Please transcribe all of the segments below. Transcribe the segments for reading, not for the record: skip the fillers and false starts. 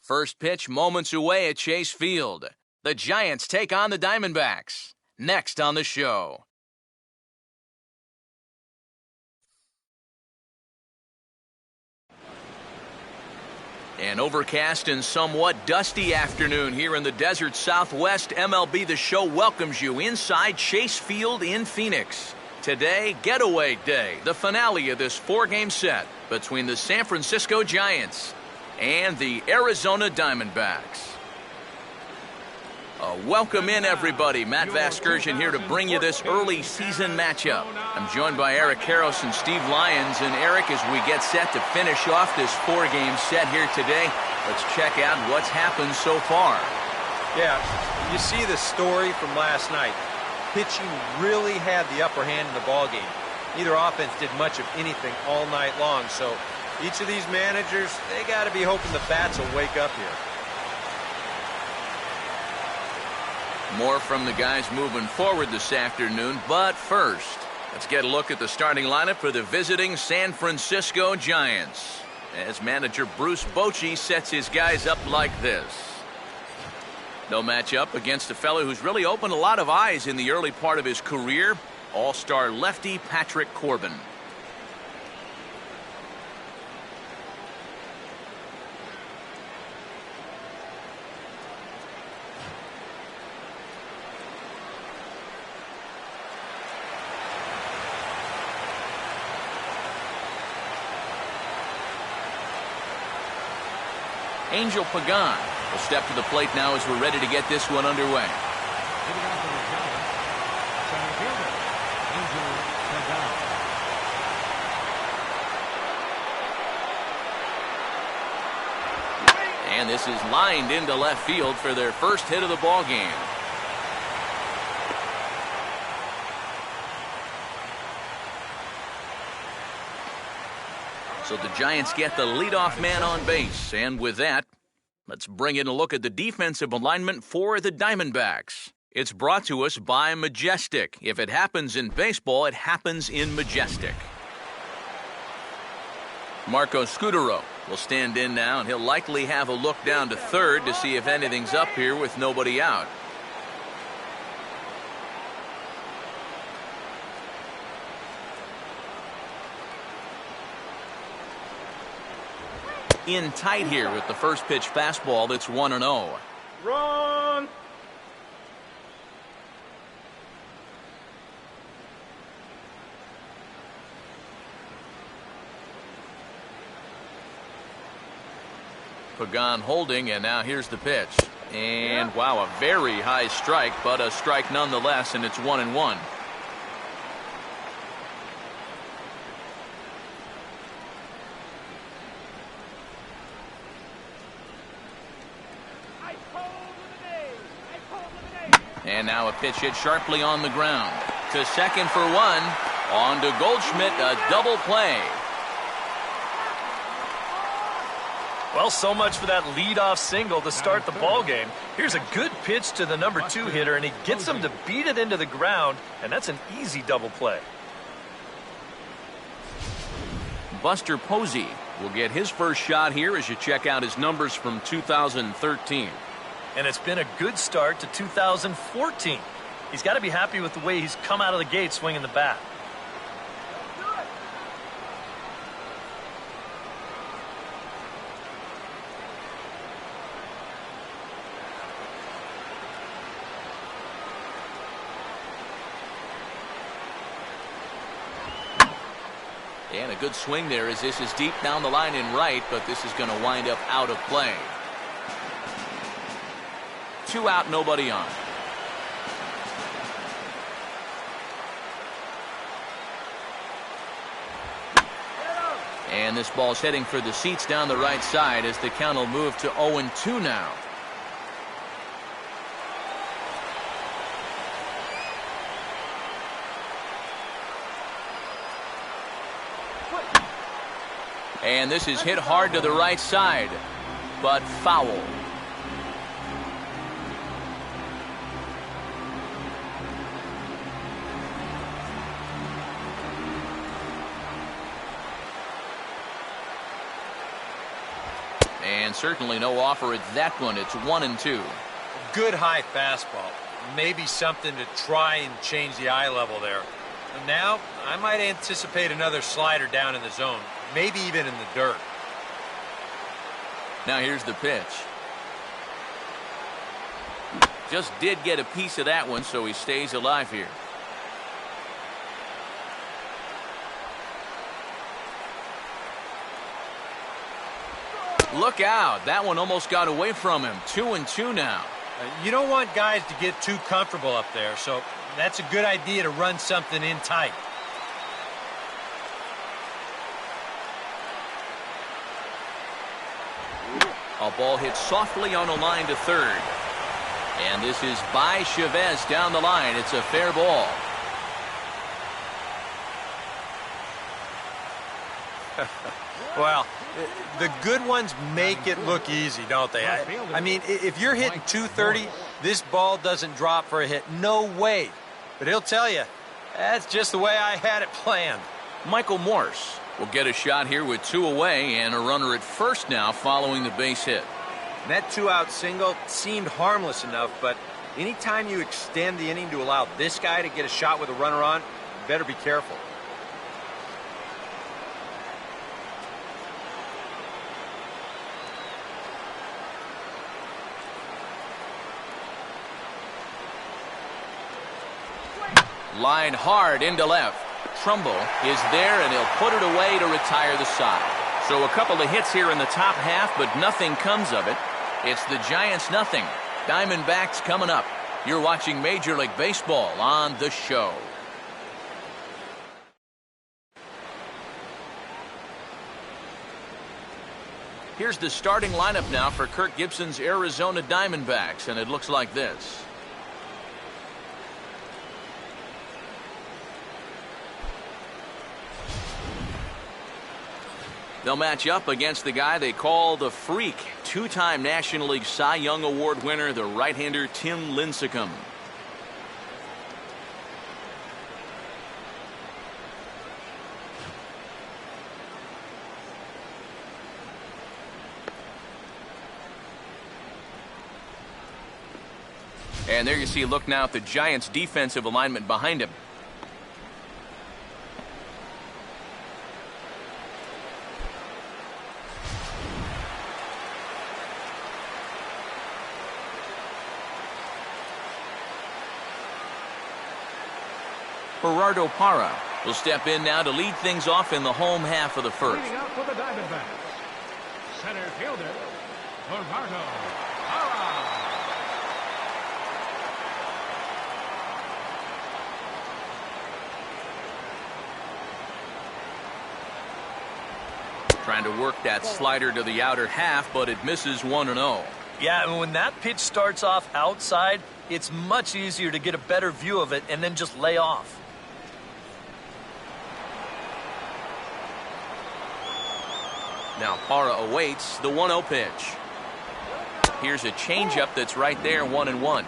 First pitch moments away at Chase Field. The Giants take on the Diamondbacks. Next on the show. An overcast and somewhat dusty afternoon here in the desert Southwest. MLB The Show welcomes you inside Chase Field in Phoenix. Today, Getaway Day, the finale of this 4-game set between the San Francisco Giants and the Arizona Diamondbacks. Welcome in, everybody. Matt Vasgersian here to bring you this early season matchup. I'm joined by Eric Karros and Steve Lyons. And Eric, as we get set to finish off this 4-game set here today, let's check out what's happened so far. Yeah, you see the story from last night. Pitching really had the upper hand in the ballgame. Neither offense did much of anything all night long, so each of these managers, they got to be hoping the bats will wake up here. More from the guys moving forward this afternoon, but first, let's get a look at the starting lineup for the visiting San Francisco Giants, as manager Bruce Bochy sets his guys up like this. They'll match up against a fellow who's really opened a lot of eyes in the early part of his career, all-star lefty Patrick Corbin. Angel Pagan will step to the plate now as we're ready to get this one underway. And this is lined into left field for their first hit of the ball game. So the Giants get the leadoff man on base. And with that, let's bring in a look at the defensive alignment for the Diamondbacks. It's brought to us by Majestic. If it happens in baseball, it happens in Majestic. Marco Scudero will stand in now, and he'll likely have a look down to third to see if anything's up here with nobody out. In tight here with the first pitch fastball that's 1-0. Run! Pagan holding, and now here's the pitch. And wow, a very high strike, but a strike nonetheless, and it's 1-1. And now a pitch hit sharply on the ground. To second for one. On to Goldschmidt, a double play. Well, so much for that leadoff single to start the ball game. Here's a good pitch to the number 2 hitter, and he gets him to beat it into the ground, and that's an easy double play. Buster Posey will get his first shot here as you check out his numbers from 2013. And it's been a good start to 2014. He's got to be happy with the way he's come out of the gate swinging the bat. And a good swing there as this is deep down the line in right, but this is going to wind up out of play. 2 out, nobody on. And this ball's heading for the seats down the right side as the count will move to 0-2 now. And this is hit hard to the right side, but foul. And certainly no offer at that one. It's 1-2. Good high fastball. Maybe something to try and change the eye level there. And now, I might anticipate another slider down in the zone. Maybe even in the dirt. Now here's the pitch. Just did get a piece of that one, so he stays alive here. Look out. That one almost got away from him. 2-2 now. You don't want guys to get too comfortable up there, so that's a good idea to run something in tight. A ball hit softly on a line to third. And this is by Chavez down the line. It's a fair ball. Well, the good ones make it look easy, don't they? I mean, if you're hitting 230, this ball doesn't drop for a hit. No way. But he'll tell you, that's just the way I had it planned. Michael Morse will get a shot here with 2 away and a runner at first now following the base hit. And that 2-out single seemed harmless enough, but anytime you extend the inning to allow this guy to get a shot with a runner on, you better be careful. Line hard into left. Trumbo is there, and he'll put it away to retire the side. So a couple of hits here in the top half, but nothing comes of it. It's the Giants nothing. Diamondbacks coming up. You're watching Major League Baseball on The Show. Here's the starting lineup now for Kirk Gibson's Arizona Diamondbacks, and it looks like this. They'll match up against the guy they call the Freak, 2-time National League Cy Young Award winner, the right-hander Tim Lincecum. And there you see, look now at the Giants' defensive alignment behind him. Gerardo Parra will step in now to lead things off in the home half of the first. Leading up for the Diamondbacks, center fielder, Gerardo Parra. Trying to work that slider to the outer half, but it misses 1-0. Yeah, and when that pitch starts off outside, it's much easier to get a better view of it and then just lay off. Now Parra awaits the 1-0 pitch. Here's a changeup that's right there, 1-1.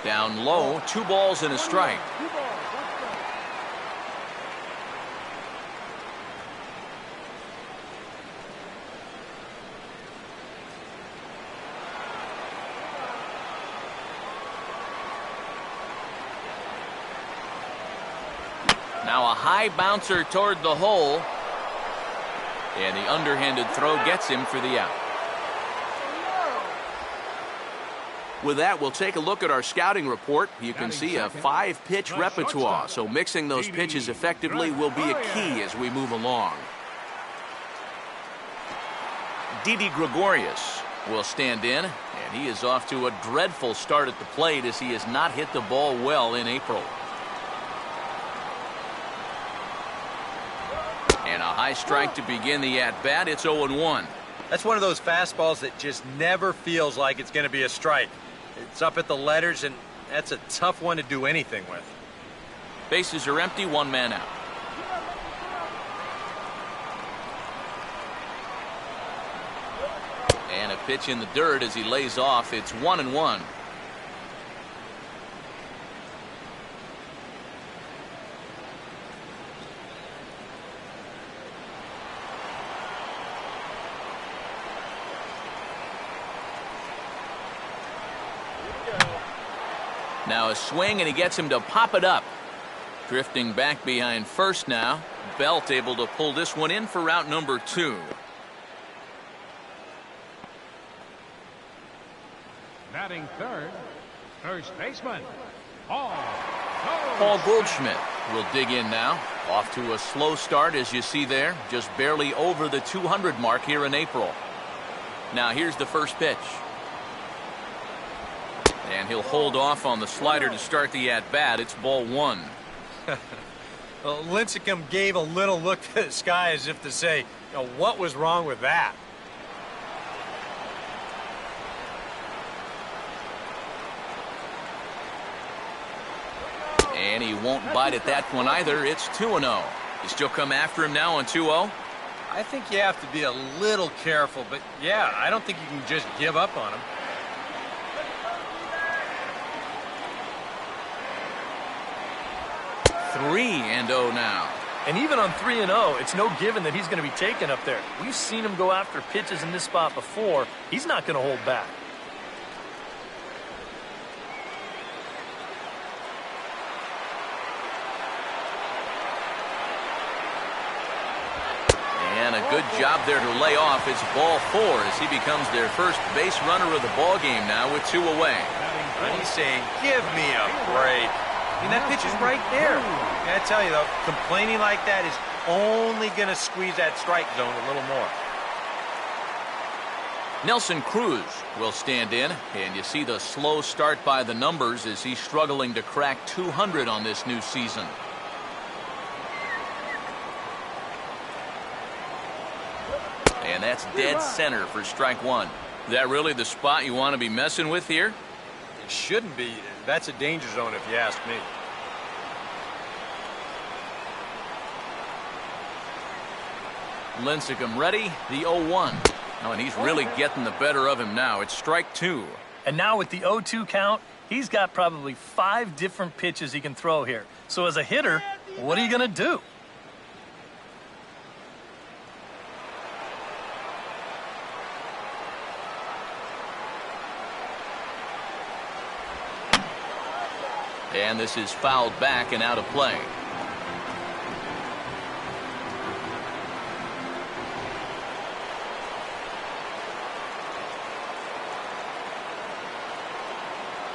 Down low, 2 balls and a strike. Now a high bouncer toward the hole. And the underhanded throw gets him for the out. With that, we'll take a look at our scouting report. You can see a 5-pitch repertoire, so mixing those pitches effectively will be a key as we move along. Didi Gregorius will stand in, and he is off to a dreadful start at the plate as he has not hit the ball well in April. And a high strike to begin the at-bat. It's 0-1. That's one of those fastballs that just never feels like it's going to be a strike. It's up at the letters, and that's a tough one to do anything with. Bases are empty, 1 man out. And a pitch in the dirt as he lays off. It's 1-1. Now a swing, and he gets him to pop it up. Drifting back behind first now. Belt able to pull this one in for out number 2. Batting third, first baseman, Paul Goldschmidt will dig in now. Off to a slow start, as you see there. Just barely over the 200 mark here in April. Now here's the first pitch. And he'll hold off on the slider to start the at-bat. It's ball 1. Well, Lincecum gave a little look to the sky as if to say, what was wrong with that? And he won't bite at that one either. It's 2-0. You still come after him now on 2-0? I think you have to be a little careful, but yeah, I don't think you can just give up on him. Three and 0 now. And even on 3-0, it's no given that he's going to be taken up there. We've seen him go after pitches in this spot before. He's not going to hold back. And a good job there to lay off. It's ball 4 as he becomes their first base runner of the ball game now with 2 away. And he's saying, give me a break. I mean, that pitch is right there. I tell you, though, complaining like that is only going to squeeze that strike zone a little more. Nelson Cruz will stand in, and you see the slow start by the numbers as he's struggling to crack 200 on this new season. And that's dead center for strike 1. Is that really the spot you want to be messing with here? It shouldn't be. That's a danger zone if you ask me. Lincecum ready, the 0-1. Oh, and he's really getting the better of him now. It's strike 2. And now with the 0-2 count, he's got probably 5 different pitches he can throw here. So as a hitter, what are you going to do? And this is fouled back and out of play.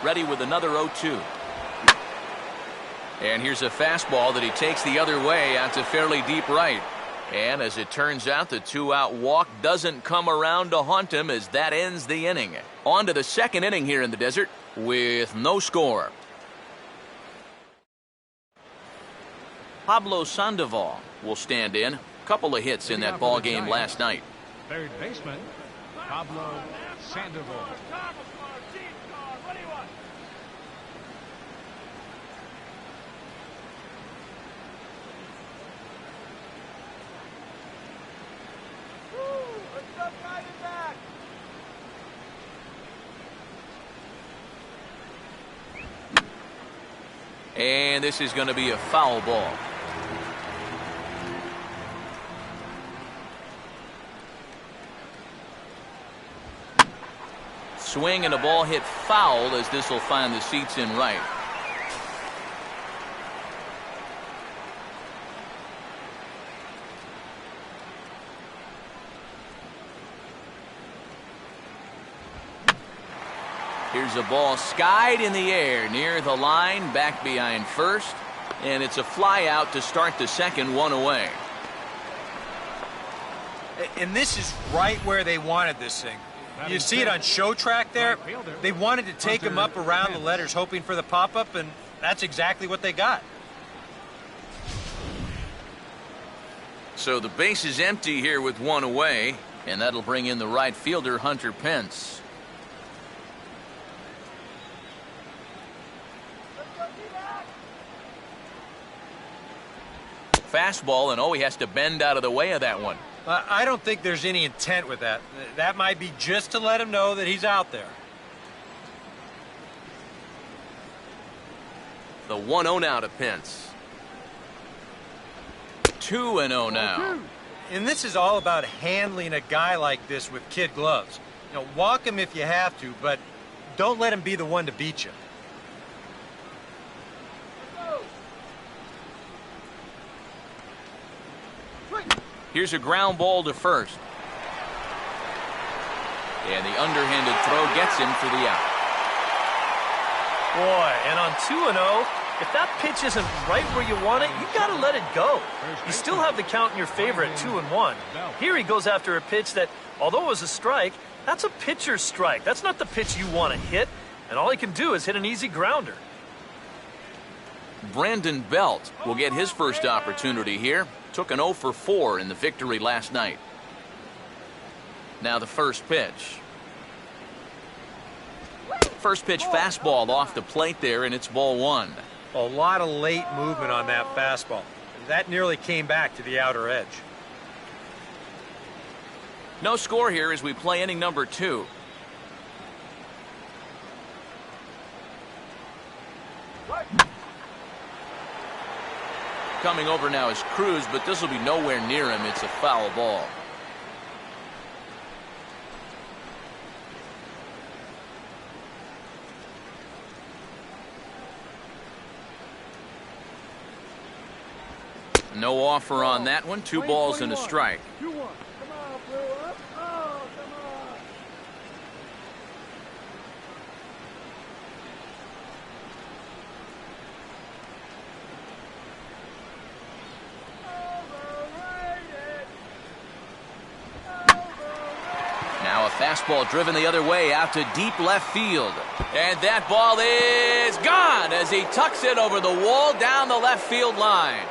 Ready with another 0-2. And here's a fastball that he takes the other way out to fairly deep right. And as it turns out, the 2-out walk doesn't come around to haunt him as that ends the inning. On to the second inning here in the desert with no score. Pablo Sandoval will stand in. Couple of hits in that ball game last night. third baseman, Pablo Sandoval. And this is going to be a foul ball. Swing and a ball hit foul as this will find the seats in right. Here's a ball skied in the air near the line, back behind first, and it's a fly out to start the second, 1 away. And this is right where they wanted this thing. You see it on show track there. They wanted to take him up around the letters, hoping for the pop-up, and that's exactly what they got. So the base is empty here with 1 away, and that'll bring in the right fielder, Hunter Pence. Fastball, and he has to bend out of the way of that one. I don't think there's any intent with that. That might be just to let him know that he's out there. The 1-0 now to Pence. 2-0 now. And this is all about handling a guy like this with kid gloves. Walk him if you have to, but don't let him be the one to beat you. Here's a ground ball to first. And the underhanded throw gets him for the out. Boy, and on 2-0, if that pitch isn't right where you want it, you got to let it go. You still have the count in your favor at 2-1. Here he goes after a pitch that, although it was a strike, that's a pitcher's strike. That's not the pitch you want to hit, and all he can do is hit an easy grounder. Brandon Belt will get his first opportunity here. Took an 0 for 4 in the victory last night. Now the first pitch. First pitch fastball off the plate there, and it's ball 1. A lot of late movement on that fastball. That nearly came back to the outer edge. No score here as we play inning number 2. Coming over now is Cruz, but this will be nowhere near him. It's a foul ball. No offer on that one. 2 balls and a strike. Now a fastball driven the other way out to deep left field. And that ball is gone as he tucks it over the wall down the left field line.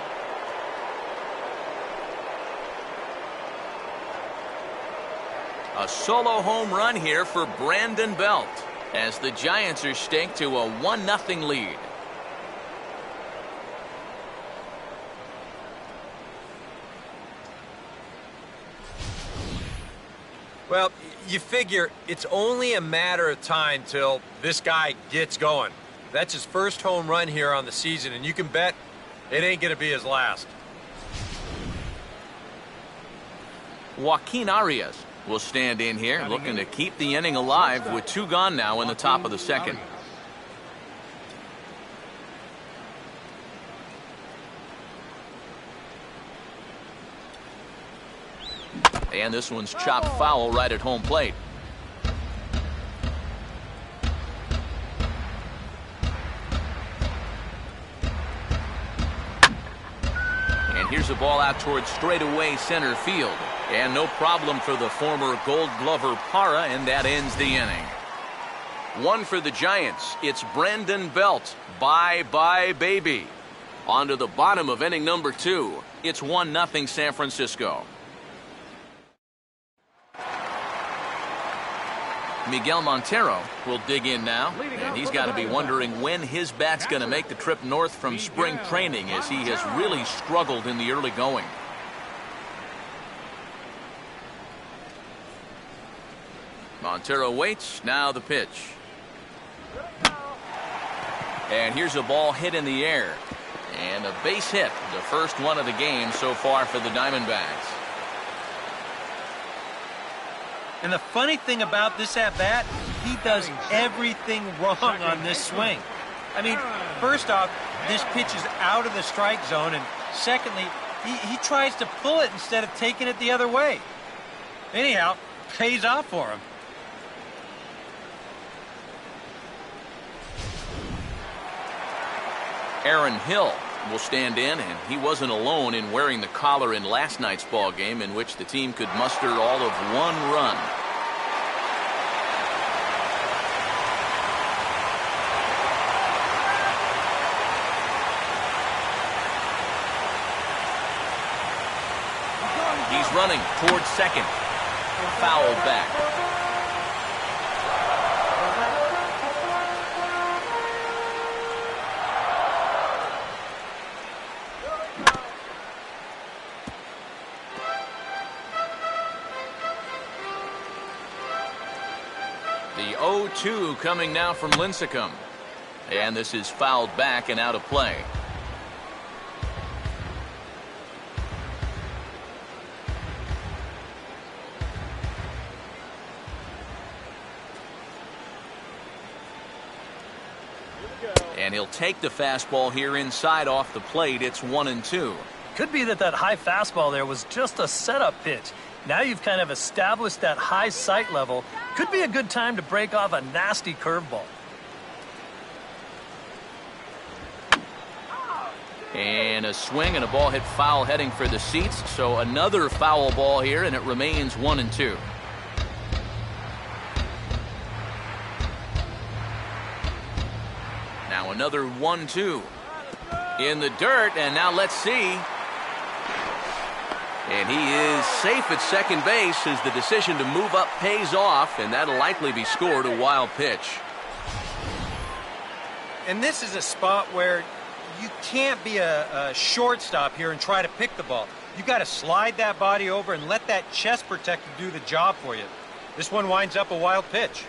A solo home run here for Brandon Belt as the Giants are staked to a 1-0 lead. Well, you figure it's only a matter of time till this guy gets going. That's his first home run here on the season, and you can bet it ain't going to be his last. Joaquin Arias will stand in here, looking to keep the inning alive with 2 gone now in the top of the second. And this one's chopped foul right at home plate. And here's a ball out towards straightaway center field. And no problem for the former Gold Glover Parra, and that ends the inning. 1 for the Giants. It's Brandon Belt. Bye-bye, baby. On to the bottom of inning number 2. It's 1-0 San Francisco. Miguel Montero will dig in now, and he's got to be wondering when his bat's going to make the trip north from spring training, as he has really struggled in the early going. Montero waits. Now the pitch. And here's a ball hit in the air. And a base hit, the first one of the game so far for the Diamondbacks. And the funny thing about this at-bat, he does everything wrong on this swing. I mean, first off, this pitch is out of the strike zone, and secondly, he tries to pull it instead of taking it the other way. Anyhow, pays off for him. Aaron Hill will stand in, and he wasn't alone in wearing the collar in last night's ball game, in which the team could muster all of 1 run. He's running towards second. Fouled back. The 0-2 coming now from Lincecum. And this is fouled back and out of play. And he'll take the fastball here inside off the plate. It's 1-2. Could be that high fastball there was just a setup pitch. Now you've kind of established that high sight level. Could be a good time to break off a nasty curveball. And a swing and a ball hit foul heading for the seats. So another foul ball here, and it remains 1-2. Now another 1-2 in the dirt, and now let's see. And he is safe at second base as the decision to move up pays off, and that'll likely be scored a wild pitch. And this is a spot where you can't be a shortstop here and try to pick the ball. You got to slide that body over and let that chest protector do the job for you. This one winds up a wild pitch.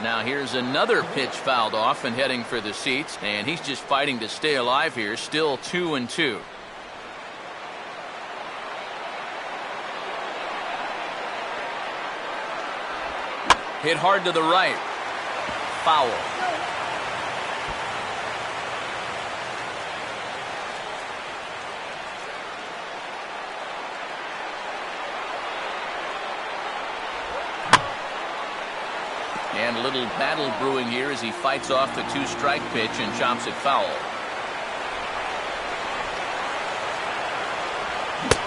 Now here's another pitch fouled off and heading for the seats, and he's just fighting to stay alive here. Still 2-2. Hit hard to the right. Foul. And a little battle brewing here as he fights off the two-strike pitch and chops it foul.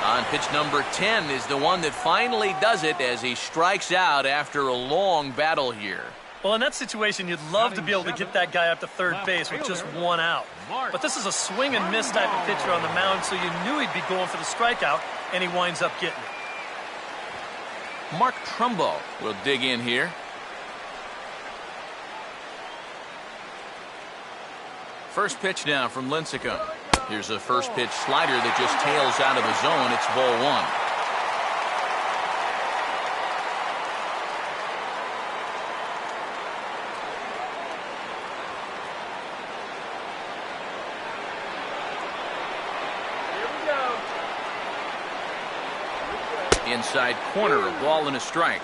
On pitch number 10 is the one that finally does it as he strikes out after a long battle here. Well, in that situation, you'd love to be able to get that guy up to third base with just one out. But this is a swing and miss type of pitcher on the mound, so you knew he'd be going for the strikeout, and he winds up getting it. Mark Trumbo will dig in here. First pitch now from Lincecum. Here's a first pitch slider that just tails out of the zone. It's ball one. Here we go. Inside corner, a ball and a strike.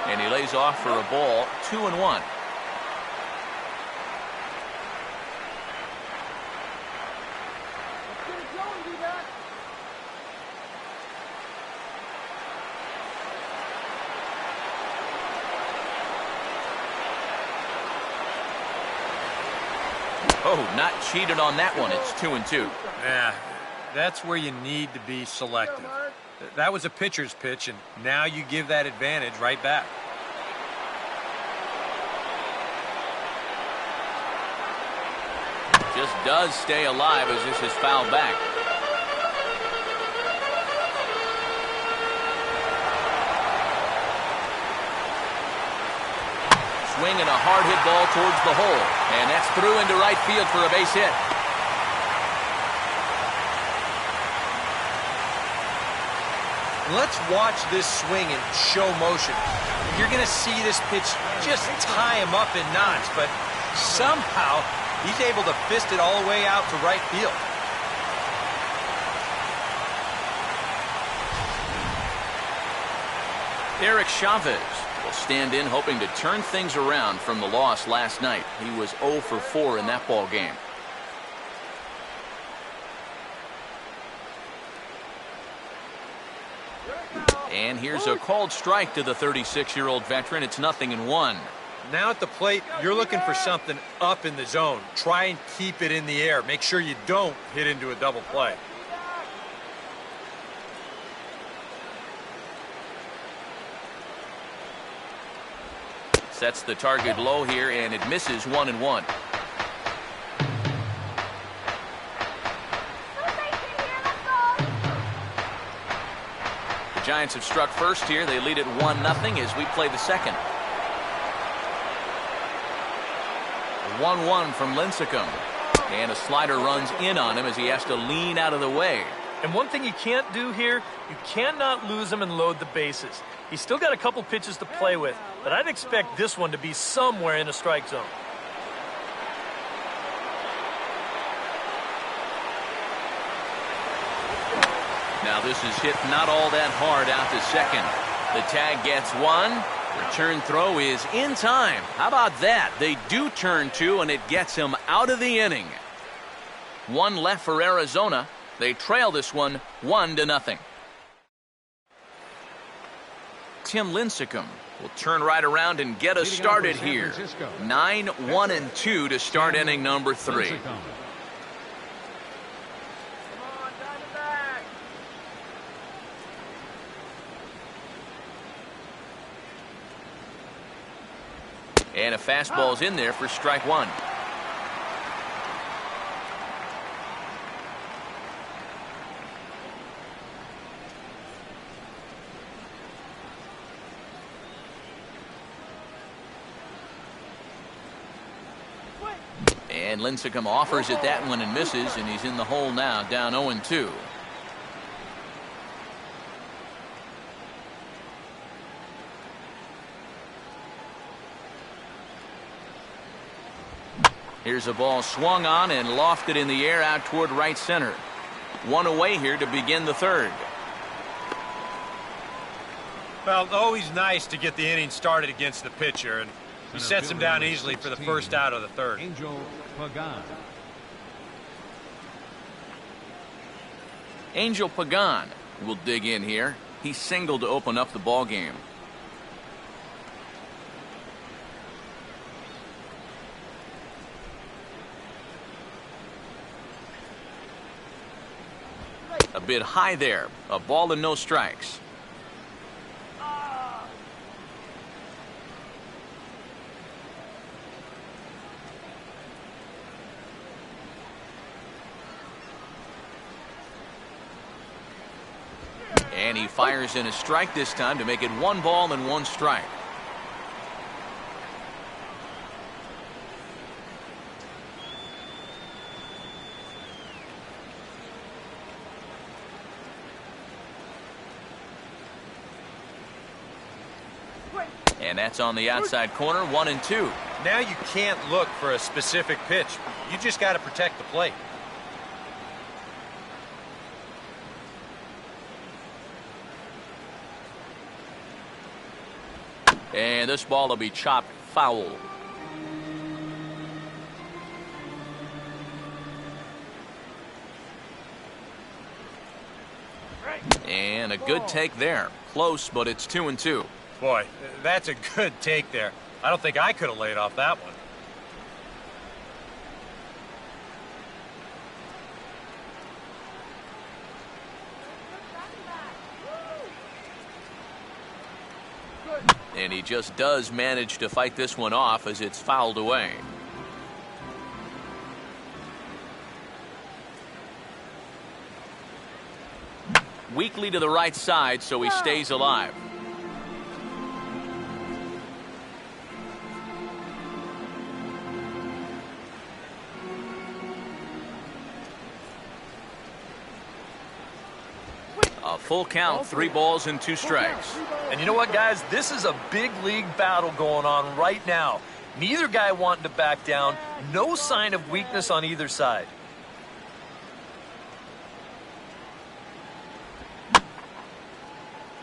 And he lays off for a ball, 2-1. Oh, not cheated on that one. It's 2-2. Yeah, that's where you need to be selective. That was a pitcher's pitch, and now you give that advantage right back. Just does stay alive as this is fouled back. Swinging a hard hit ball towards the hole, and that's through into right field for a base hit. Let's watch this swing in show motion. You're going to see this pitch just tie him up in knots, but somehow he's able to fist it all the way out to right field. Eric Chavez will stand in hoping to turn things around from the loss last night. He was 0 for 4 in that ball game. And here's a called strike to the 36-year-old veteran. It's 0-1. Now at the plate, you're looking for something up in the zone. Try and keep it in the air. Make sure you don't hit into a double play. Sets the target low here, and it misses 1-1. The Giants have struck first here. They lead it 1-0 as we play the second. 1-1 from Lincecum. And a slider runs in on him as he has to lean out of the way. And one thing you can't do here, you cannot lose him and load the bases. He's still got a couple pitches to play with, but I'd expect this one to be somewhere in the strike zone. Now this is hit not all that hard out to second. The tag gets one. Return throw is in time. How about that? They do turn two, and it gets him out of the inning. One left for Arizona. They trail this one 1-0. Tim Lincecum will turn right around and get us started here. 9-1-2 to start inning number 3. Come on, Diamondbacks! And a fastball's in there for strike one. And Lincecum offers it that one and misses, and he's in the hole now, down 0-2. Here's a ball swung on and lofted in the air out toward right center. One away here to begin the third. Well, always nice to get the inning started against the pitcher, and he sets him down easily for the first out of the third. Angel Pagan will dig in here. He singled to open up the ball game. A bit high there. A ball and no strikes. And he fires in a strike this time to make it 1 ball and 1 strike. And that's on the outside corner, 1-2. Now you can't look for a specific pitch. You just got to protect the plate. And this ball will be chopped foul. And a good take there. Close, but it's 2-2. Boy, that's a good take there. I don't think I could have laid off that one. And he just does manage to fight this one off as it's fouled away. Weakly to the right side, so he stays alive. A full count, 3 balls and 2 strikes. And you know what, guys? This is a big league battle going on right now. Neither guy wanting to back down. No sign of weakness on either side.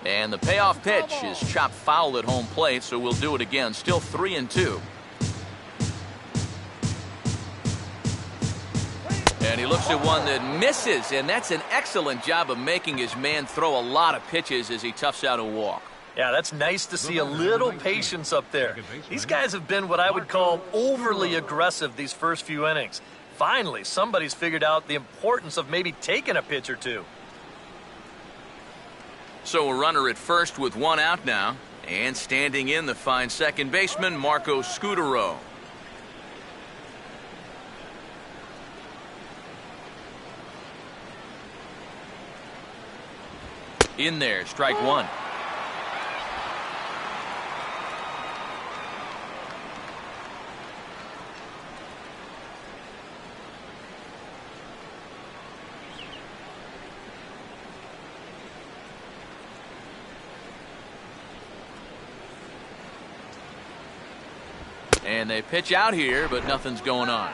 And the payoff pitch is chopped foul at home plate, so we'll do it again. Still 3-2. And he looks at one that misses, and that's an excellent job of making his man throw a lot of pitches as he toughs out a walk. Yeah, that's nice to see a little patience up there. These guys have been what I would call overly aggressive these first few innings. Finally, somebody's figured out the importance of maybe taking a pitch or two. So a runner at first with 1 out now, and standing in the fine second baseman, Marco Scutaro. In there, strike 1. And they pitch out here, but nothing's going on.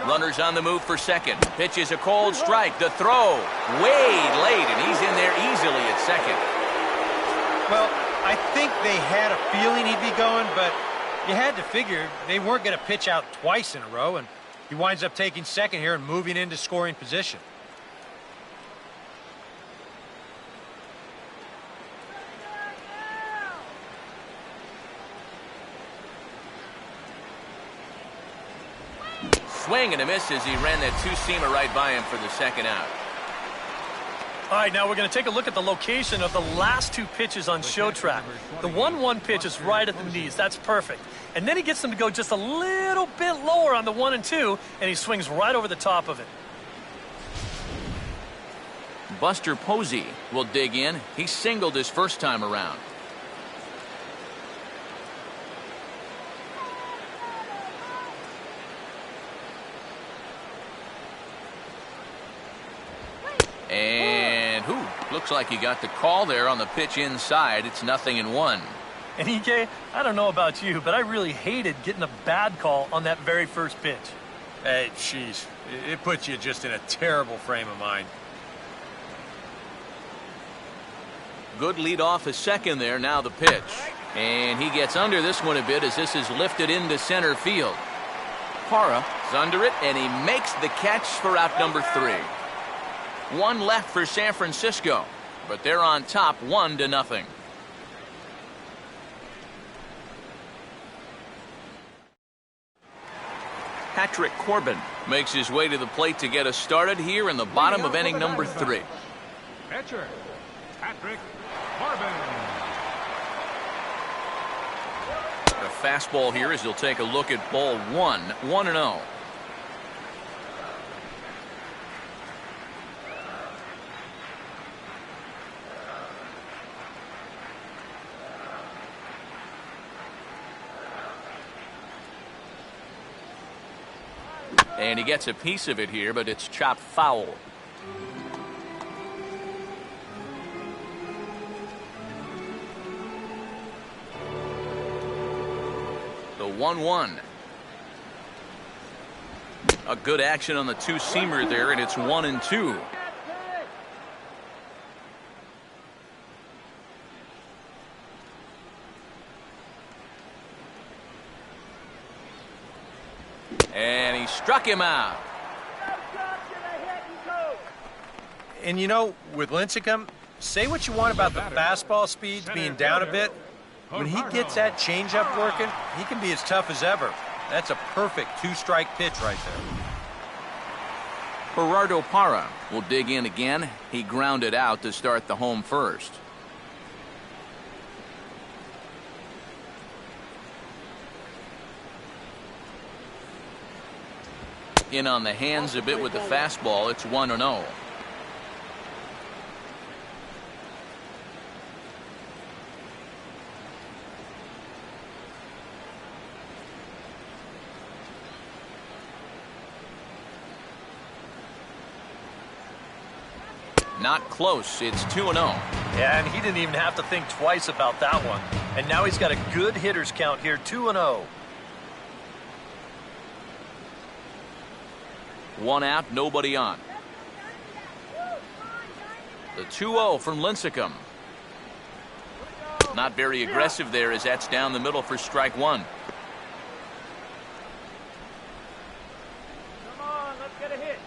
Runners on the move for second. Pitch is a cold strike. The throw way late, and he's in there easily at second. Well, I think they had a feeling he'd be going, but you had to figure they weren't going to pitch out twice in a row, and he winds up taking second here and moving into scoring position. Swing and a miss as he ran that two-seamer right by him for the second out. All right, now we're going to take a look at the location of the last two pitches on show track. The 1-1 pitch is right at the knees. That's perfect. And then he gets them to go just a little bit lower on the 1 and 2, and he swings right over the top of it. Buster Posey will dig in. He singled his first time around. And looks like he got the call there on the pitch inside. It's 0-1. And EK, I don't know about you, but I really hated getting a bad call on that very first pitch. Hey, jeez, it puts you just in a terrible frame of mind. Good lead off a second there. Now the pitch. And he gets under this one a bit as this is lifted into center field. Parra is under it, and he makes the catch for out number 3. One left for San Francisco, but they're on top 1-0. Patrick Corbin makes his way to the plate to get us started here in the bottom of inning number 3. Pitcher, Patrick Corbin. The fastball here as he'll take a look at ball 1, 1-0. And he gets a piece of it here, but it's chopped foul. The 1-1. A good action on the two-seamer there, and it's 1-2. And he struck him out. And you know, with Lincecum, say what you want about the fastball speeds being down a bit. When he gets that changeup working, he can be as tough as ever. That's a perfect two-strike pitch right there. Gerardo Parra will dig in again. He grounded out to start the home first. In on the hands a bit with the fastball. It's 1-0. Not close. It's 2-0. Yeah, and he didn't even have to think twice about that one. And now he's got a good hitters count here, 2-0. One out, nobody on. The 2-0 from Lincecum. Not very aggressive there as that's down the middle for strike 1. Come on, let's get a hit.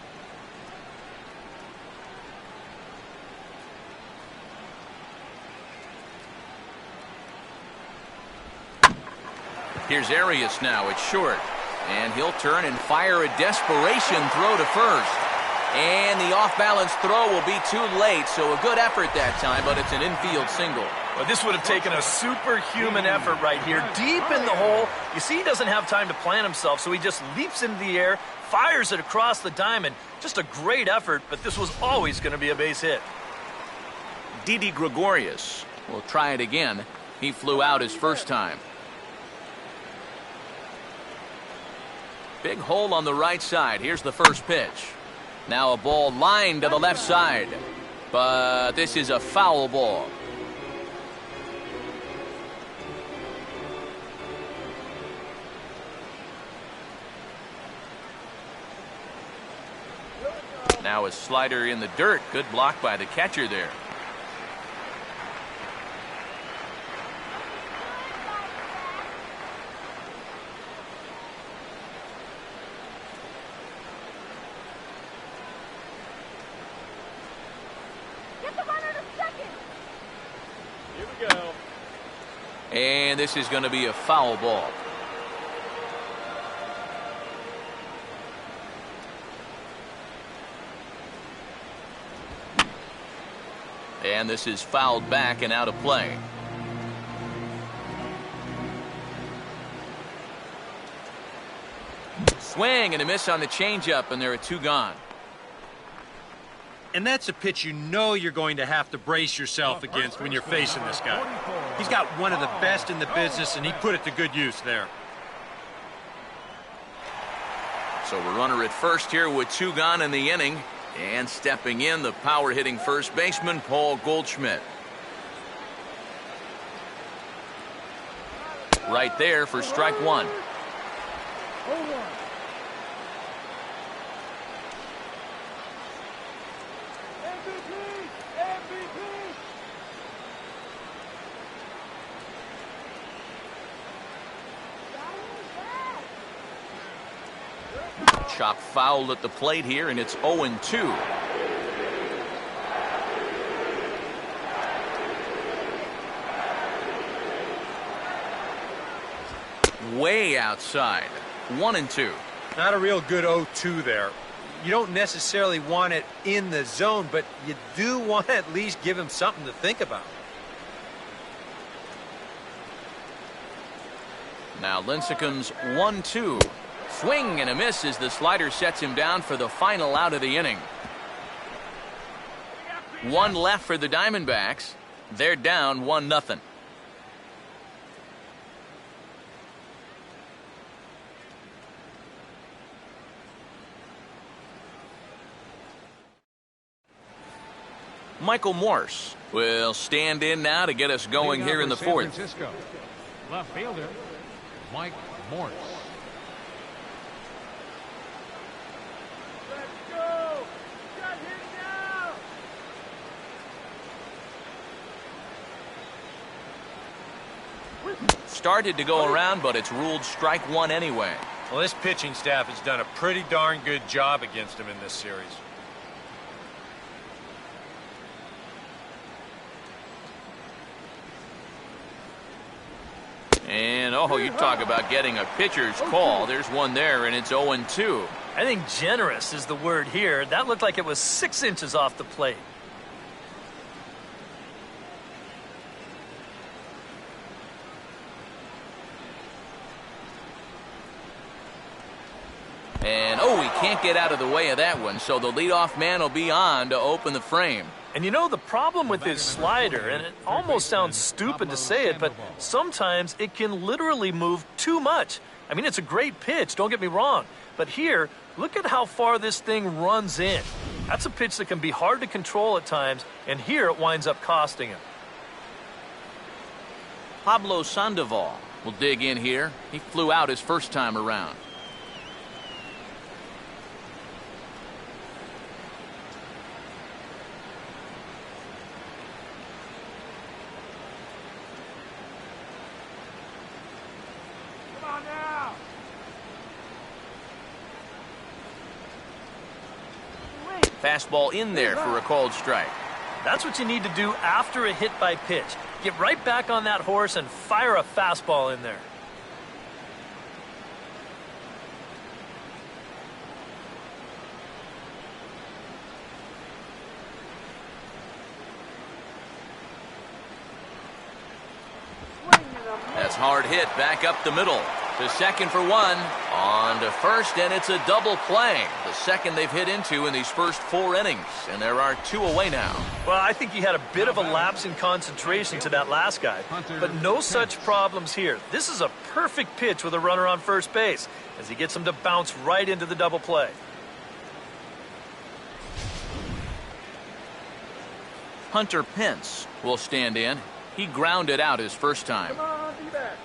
Here's Arias now. It's short. And he'll turn and fire a desperation throw to first. And the off-balance throw will be too late, so a good effort that time, but it's an infield single. Well, this would have taken a superhuman effort right here, deep in the hole. You see, he doesn't have time to plant himself, so he just leaps into the air, fires it across the diamond. Just a great effort, but this was always going to be a base hit. Didi Gregorius will try it again. He flew out his first time. Big hole on the right side. Here's the first pitch. Now a ball lined to the left side. But this is a foul ball. Now a slider in the dirt. Good block by the catcher there. And this is going to be a foul ball. And this is fouled back and out of play. Swing and a miss on the changeup, and there are 2 gone. And that's a pitch you know you're going to have to brace yourself against when you're facing this guy. He's got one of the best in the business, and he put it to good use there. So a runner at first here with 2 gone in the inning. And stepping in, the power-hitting first baseman, Paul Goldschmidt. Right there for strike 1. Chop foul at the plate here, and it's 0-2. Way outside. 1-2. Not a real good 0-2 there. You don't necessarily want it in the zone, but you do want to at least give him something to think about. Now Lincecum's 1-2. Swing and a miss as the slider sets him down for the final out of the inning. 1 left for the Diamondbacks. They're down 1-0. Michael Morse will stand in now to get us going here in the 4th. San Francisco, left fielder Mike Morse. Started to go around, but it's ruled strike 1 anyway. Well, this pitching staff has done a pretty darn good job against him in this series. And, oh, you talk about getting a pitcher's call. There's one there, and it's 0-2. I think generous is the word here. That looked like it was 6 inches off the plate. And, oh, he can't get out of the way of that one, so the leadoff man will be on to open the frame. And you know, the problem with his slider, and it almost sounds stupid to say it, but sometimes it can literally move too much. I mean, it's a great pitch, don't get me wrong. But here, look at how far this thing runs in. That's a pitch that can be hard to control at times, and here it winds up costing him. Pablo Sandoval will dig in here. He flew out his first time around. Fastball in there for a called strike. That's what you need to do after a hit by pitch. Get right back on that horse and fire a fastball in there. That's hard hit back up the middle. To second for one. On to first, and it's a double play. The second they've hit into in these first 4 innings. And there are 2 away now. Well, I think he had a bit of a lapse in concentration to that last guy. But no such problems here. This is a perfect pitch with a runner on first base as he gets him to bounce right into the double play. Hunter Pence will stand in. He grounded out his first time. Come on, be back.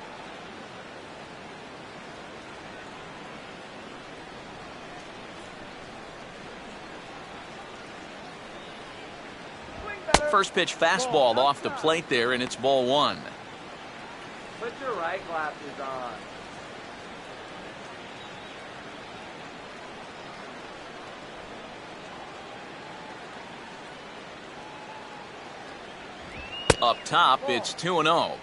First pitch fastball off the plate there, and it's ball 1. Put your right glasses on. Up top, it's 2-0.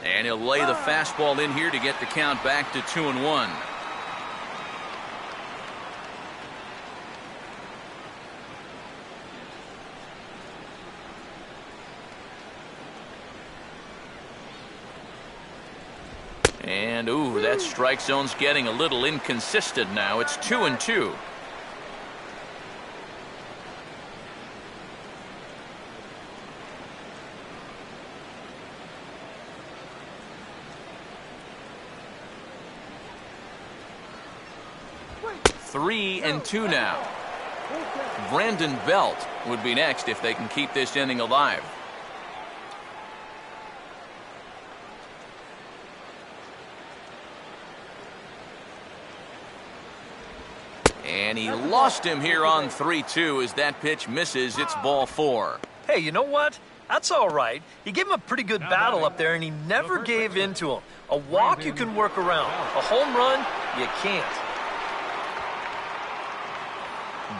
And he'll lay the fastball in here to get the count back to 2-1. And, ooh, that strike zone's getting a little inconsistent now. It's 2-2. Three and 2 now. Brandon Belt would be next if they can keep this inning alive. And he lost him here on 3-2 as that pitch misses. It's ball 4. Hey, you know what? That's all right. He gave him a pretty good battle up there, and he never gave in to him. A walk you can work around. A home run, you can't.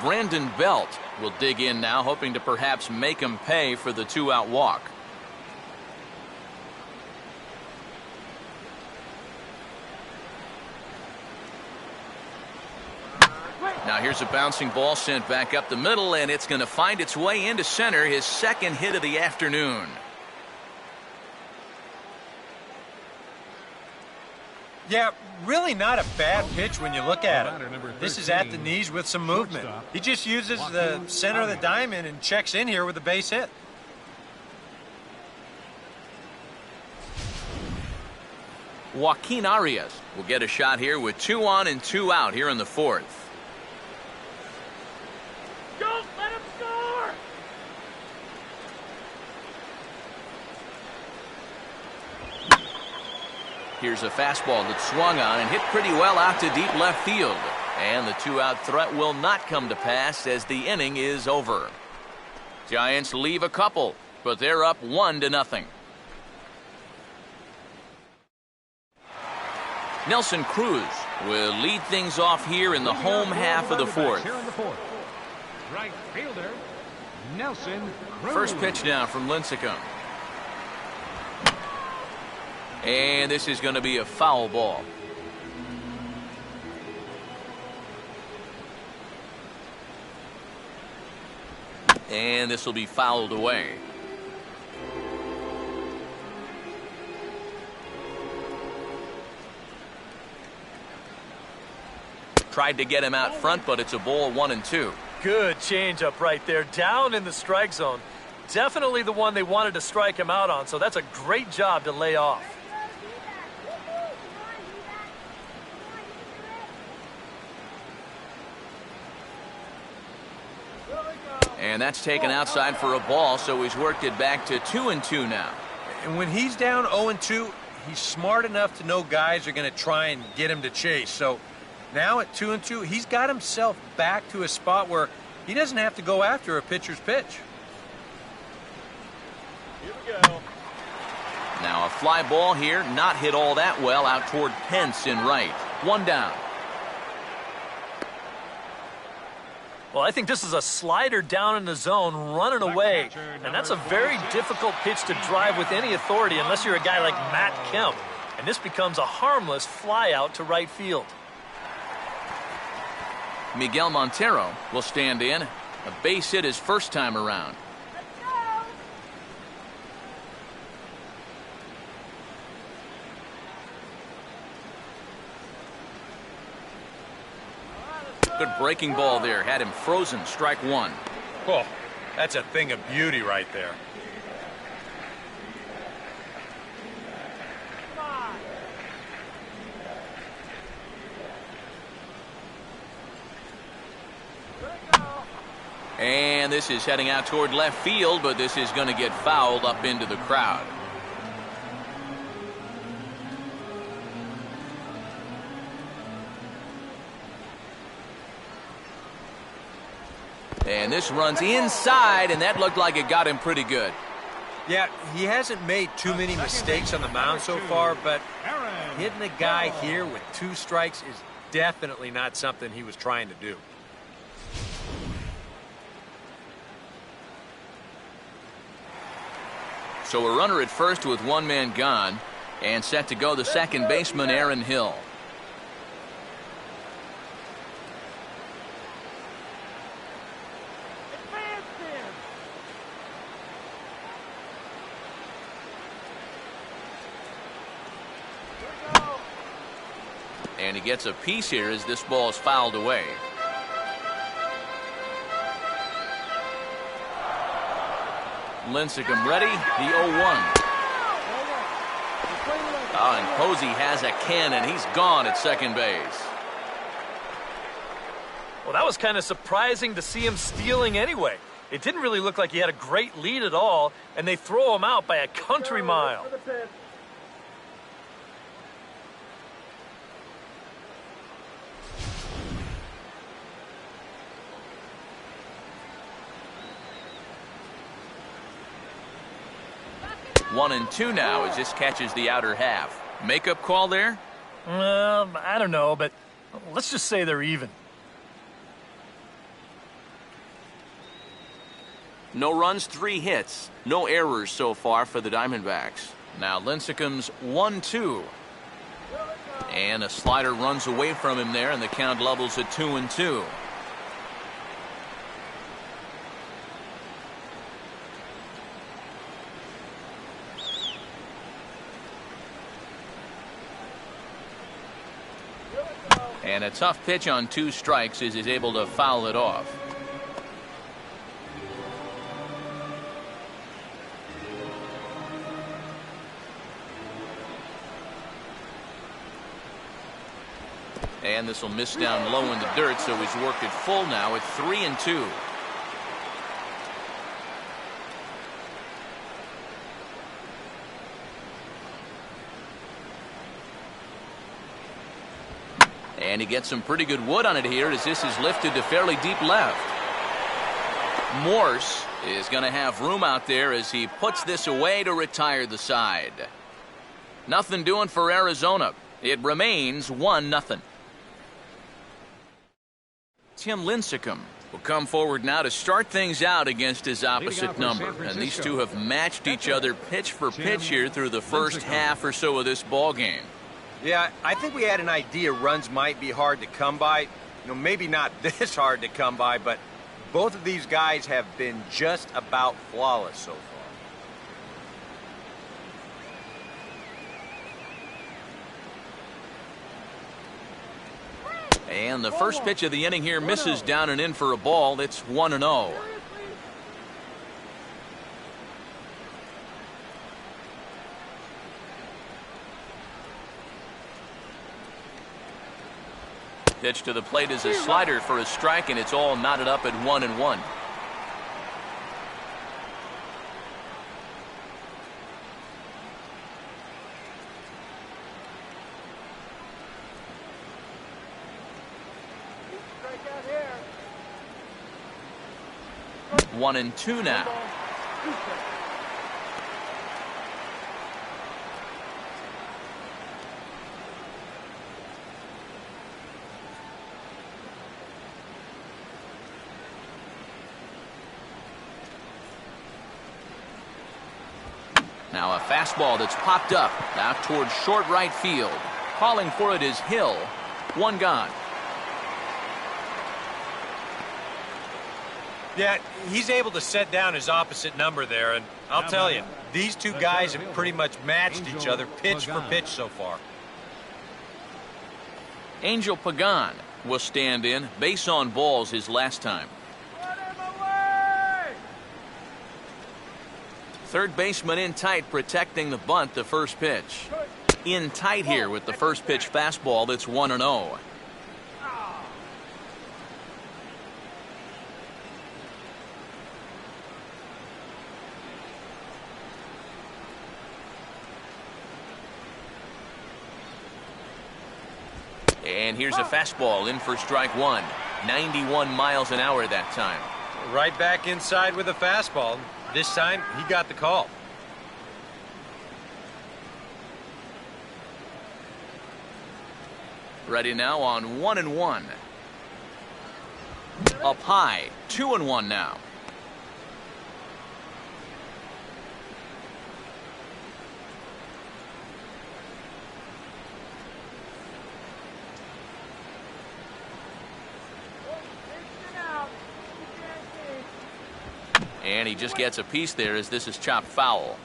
Brandon Belt will dig in now, hoping to perhaps make him pay for the 2-out walk. Now here's a bouncing ball sent back up the middle, and it's going to find its way into center, his second hit of the afternoon. Yeah, really not a bad pitch when you look at it. This is at the knees with some movement. He just uses the center of the diamond and checks in here with a base hit. Joaquin Arias will get a shot here with 2 on and 2 out here in the 4th. Don't let him score! Here's a fastball that swung on and hit pretty well out to deep left field. And the 2-out threat will not come to pass as the inning is over. Giants leave a couple, but they're up 1-0. Nelson Cruz will lead things off here in the home half of the 4th. Right fielder, Nelson Cruz. First pitch now from Lincecum. And this is going to be a foul ball. And this will be fouled away. Tried to get him out front, but it's a ball 1-2. Good changeup right there, down in the strike zone. Definitely the one they wanted to strike him out on, so that's a great job to lay off. And that's taken outside for a ball, so he's worked it back to 2-2 now. And when he's down 0-2, he's smart enough to know guys are going to try and get him to chase. So now at 2-2, he's got himself back to a spot where he doesn't have to go after a pitcher's pitch. Here we go. Now a fly ball here, not hit all that well out toward Pence in right. 1 down. Well, I think this is a slider down in the zone, running away. And that's a very difficult pitch to drive with any authority unless you're a guy like Matt Kemp. And this becomes a harmless fly out to right field. Miguel Montero will stand in. A base hit his first time around. Good breaking ball there. Had him frozen. Strike one. Oh, that's a thing of beauty right there. And this is heading out toward left field, but this is going to get fouled up into the crowd. And this runs inside, and that looked like it got him pretty good. Yeah, he hasn't made too many mistakes on the mound so far, but hitting a guy here with 2 strikes is definitely not something he was trying to do. So a runner at first with 1 man gone, and set to go the second baseman, Aaron Hill. And he gets a piece here as this ball is fouled away. Lincecum ready, the 0-1. Oh, and Posey has a cannon. He's gone at second base. Well, that was kind of surprising to see him stealing anyway. It didn't really look like he had a great lead at all, and they throw him out by a country mile. 1-2 now as this catches the outer half. Makeup call there? I don't know, but let's just say they're even. No runs, 3 hits. No errors so far for the Diamondbacks. Now Lincecum's 1-2. And a slider runs away from him there, and the count levels at 2-2. And a tough pitch on 2 strikes as he's able to foul it off. And this will miss down low in the dirt, so he's worked it full now at 3-2. And he gets some pretty good wood on it here as this is lifted to fairly deep left. Morse is going to have room out there as he puts this away to retire the side. Nothing doing for Arizona. It remains 1-0. Tim Lincecum will come forward now to start things out against his opposite number. And these two have matched each other pitch for pitch here through the first half or so of this ball game. Yeah, I think we had an idea runs might be hard to come by. You know, maybe not this hard to come by, but both of these guys have been just about flawless so far. And the first pitch of the inning here misses down and in for a ball. It's 1-0. Pitch to the plate is a slider for a strike, and it's all knotted up at 1-1. One and two now. Now a fastball that's popped up out towards short right field. Calling for it is Hill. One gone. Yeah, he's able to set down his opposite number there, and I'll tell you, these two guys have pretty much matched each other pitch for pitch so far. Angel Pagan will stand in. Base on balls his last time. Third baseman in tight, protecting the bunt, the first pitch. In tight here with the first pitch fastball that's 1-0. And here's a fastball in for strike one. 91 miles an hour that time. Right back inside with a fastball. This time, he got the call. Ready now on 1-1. Up high, 2-1 now. And he just gets a piece there as this is chopped foul.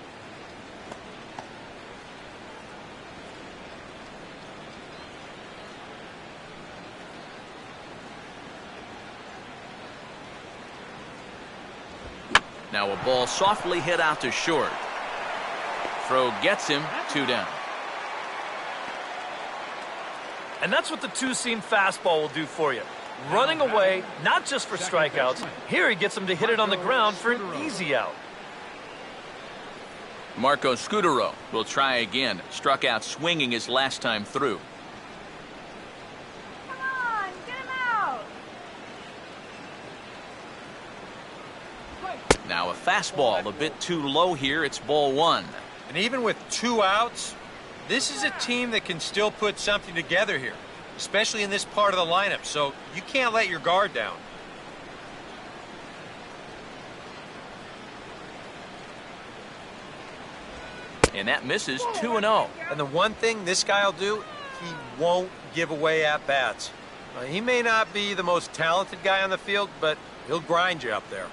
Now a ball softly hit out to short. Throw gets him, 2 down. And that's what the two-seam fastball will do for you. Running away, not just for strikeouts. Here he gets him to hit it on the ground for an easy out. Marco Scudero will try again. Struck out swinging his last time through. Come on, get him out. Now a fastball a bit too low here. It's ball 1. And even with 2 outs, this is a team that can still put something together here, especially in this part of the lineup, so you can't let your guard down. And that misses, 2-0. And the one thing this guy will do, he won't give away at-bats. He may not be the most talented guy on the field, but he'll grind you up there.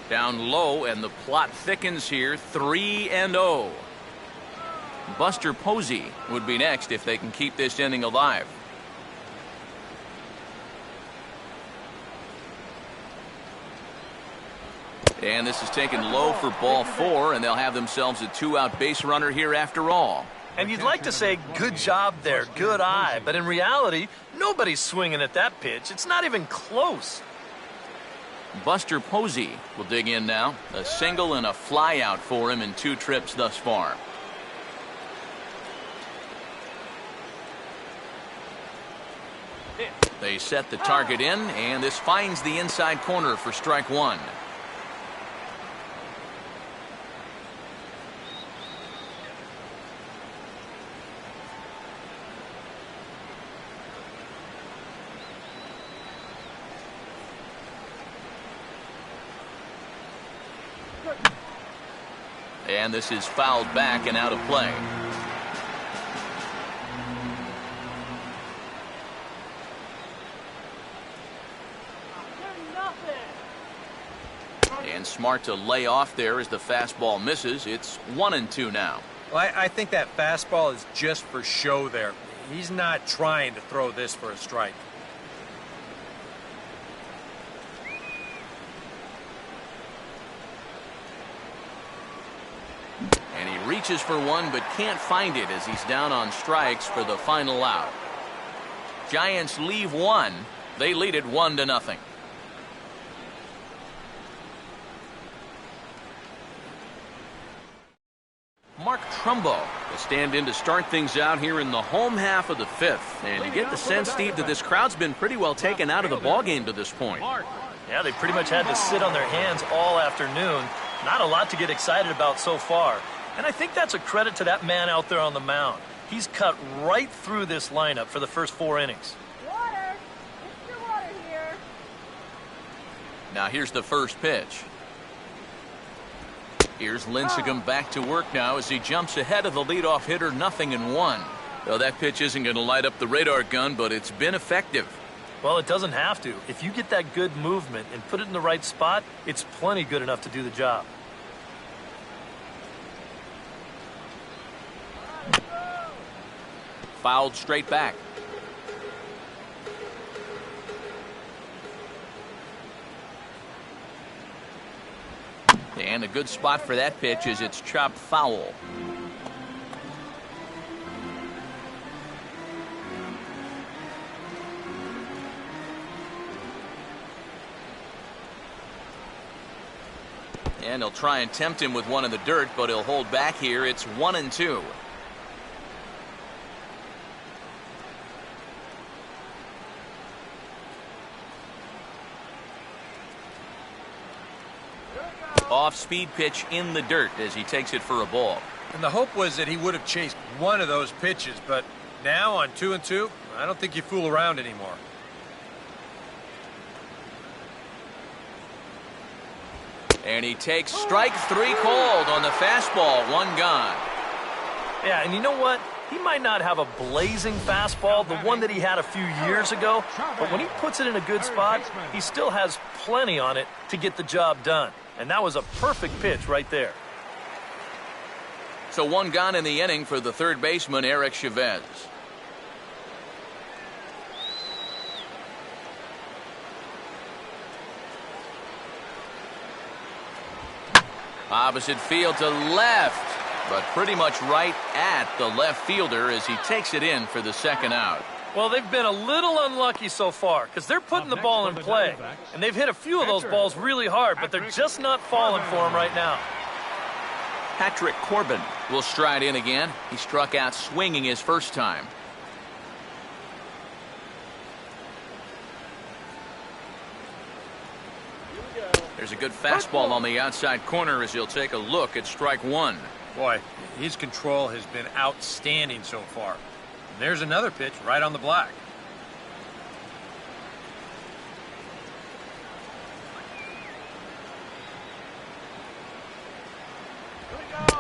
Down low, and the plot thickens here, 3-0. Buster Posey would be next if they can keep this inning alive. And this is taken low for ball 4, and they'll have themselves a 2-out base runner here after all. And you'd like to say, good job there, good eye. But in reality, nobody's swinging at that pitch. It's not even close. Buster Posey will dig in now. A single and a fly out for him in 2 trips thus far. They set the target in, and this finds the inside corner for strike 1. And this is fouled back and out of play. And smart to lay off there as the fastball misses. It's 1-2 now. Well, I think that fastball is just for show there. He's not trying to throw this for a strike. And he reaches for one but can't find it as he's down on strikes for the final out. Giants leave 1. They lead it 1-0. Mark Trumbo will stand in to start things out here in the home half of the 5th. And you get the sense, Steve, that this crowd's been pretty well taken out of the ballgame to this point. Yeah, they pretty much had to sit on their hands all afternoon. Not a lot to get excited about so far. And I think that's a credit to that man out there on the mound. He's cut right through this lineup for the first 4 innings. Water. Mr. Water here. Now here's the first pitch. Here's Lincecum back to work now as he jumps ahead of the leadoff hitter, 0-1. Well, that pitch isn't going to light up the radar gun, but it's been effective. Well, it doesn't have to. If you get that good movement and put it in the right spot, it's plenty good enough to do the job. Fouled straight back. And a good spot for that pitch as it's chopped foul. And he'll try and tempt him with one in the dirt, but he'll hold back here. It's 1-2. Off-speed pitch in the dirt as he takes it for a ball. And the hope was that he would have chased one of those pitches, but now on 2-2, I don't think you fool around anymore. And he takes strike 3 called on the fastball. 1 gone. Yeah, and you know what? He might not have a blazing fastball, the one that he had a few years ago, but when he puts it in a good spot, he still has plenty on it to get the job done. And that was a perfect pitch right there. So 1 gone in the inning for the third baseman, Eric Chavez. Opposite field to left, but pretty much right at the left fielder as he takes it in for the second out. Well, they've been a little unlucky so far because they're putting the ball in play. And they've hit a few of those balls really hard, but they're just not falling for him right now. Patrick Corbin will stride in again. He struck out swinging his first time. There's a good fastball on the outside corner as he'll take a look at strike 1. Boy, his control has been outstanding so far. And there's another pitch right on the black.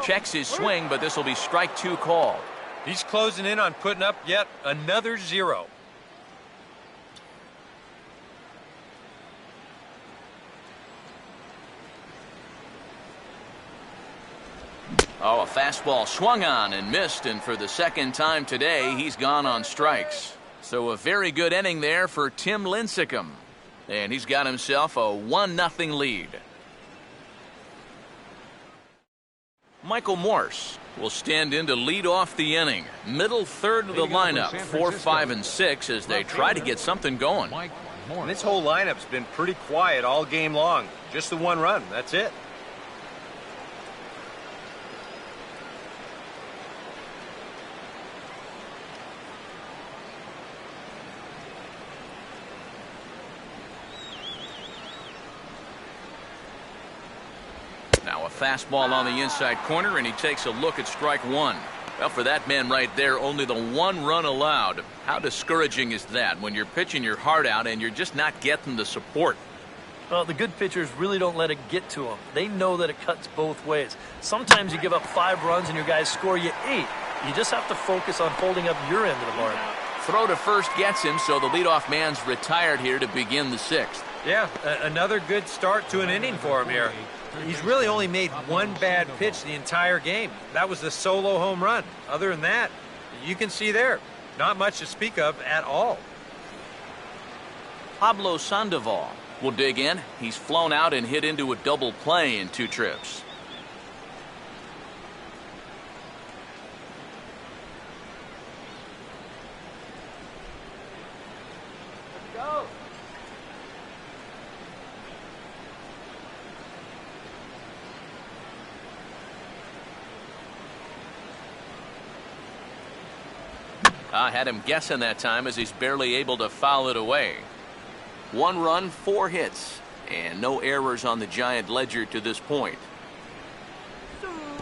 Checks his swing, but this will be strike 2 called. He's closing in on putting up yet another 0. Oh, a fastball swung on and missed, and for the second time today, he's gone on strikes. So a very good inning there for Tim Lincecum. And he's got himself a 1-0 lead. Michael Morse will stand in to lead off the inning. Middle third of the lineup, 4, 5, and 6 as they try to get something going. And this whole lineup's been pretty quiet all game long. Just the 1 run, that's it. Now a fastball on the inside corner, and he takes a look at strike 1. Well, for that man right there, only the 1 run allowed. How discouraging is that when you're pitching your heart out and you're just not getting the support? Well, the good pitchers really don't let it get to them. They know that it cuts both ways. Sometimes you give up 5 runs and your guys score you 8. You just have to focus on holding up your end of the bargain. Throw to first gets him, so the leadoff man's retired here to begin the 6th. Yeah, another good start to an inning for him here. He's really only made 1 bad pitch the entire game. That was the solo home run. Other than that, you can see there, not much to speak of at all. Pablo Sandoval will dig in. He's flown out and hit into a double play in 2 trips. Go. I had him guessing that time as he's barely able to foul it away. 1 run, 4 hits, and no errors on the Giant ledger to this point.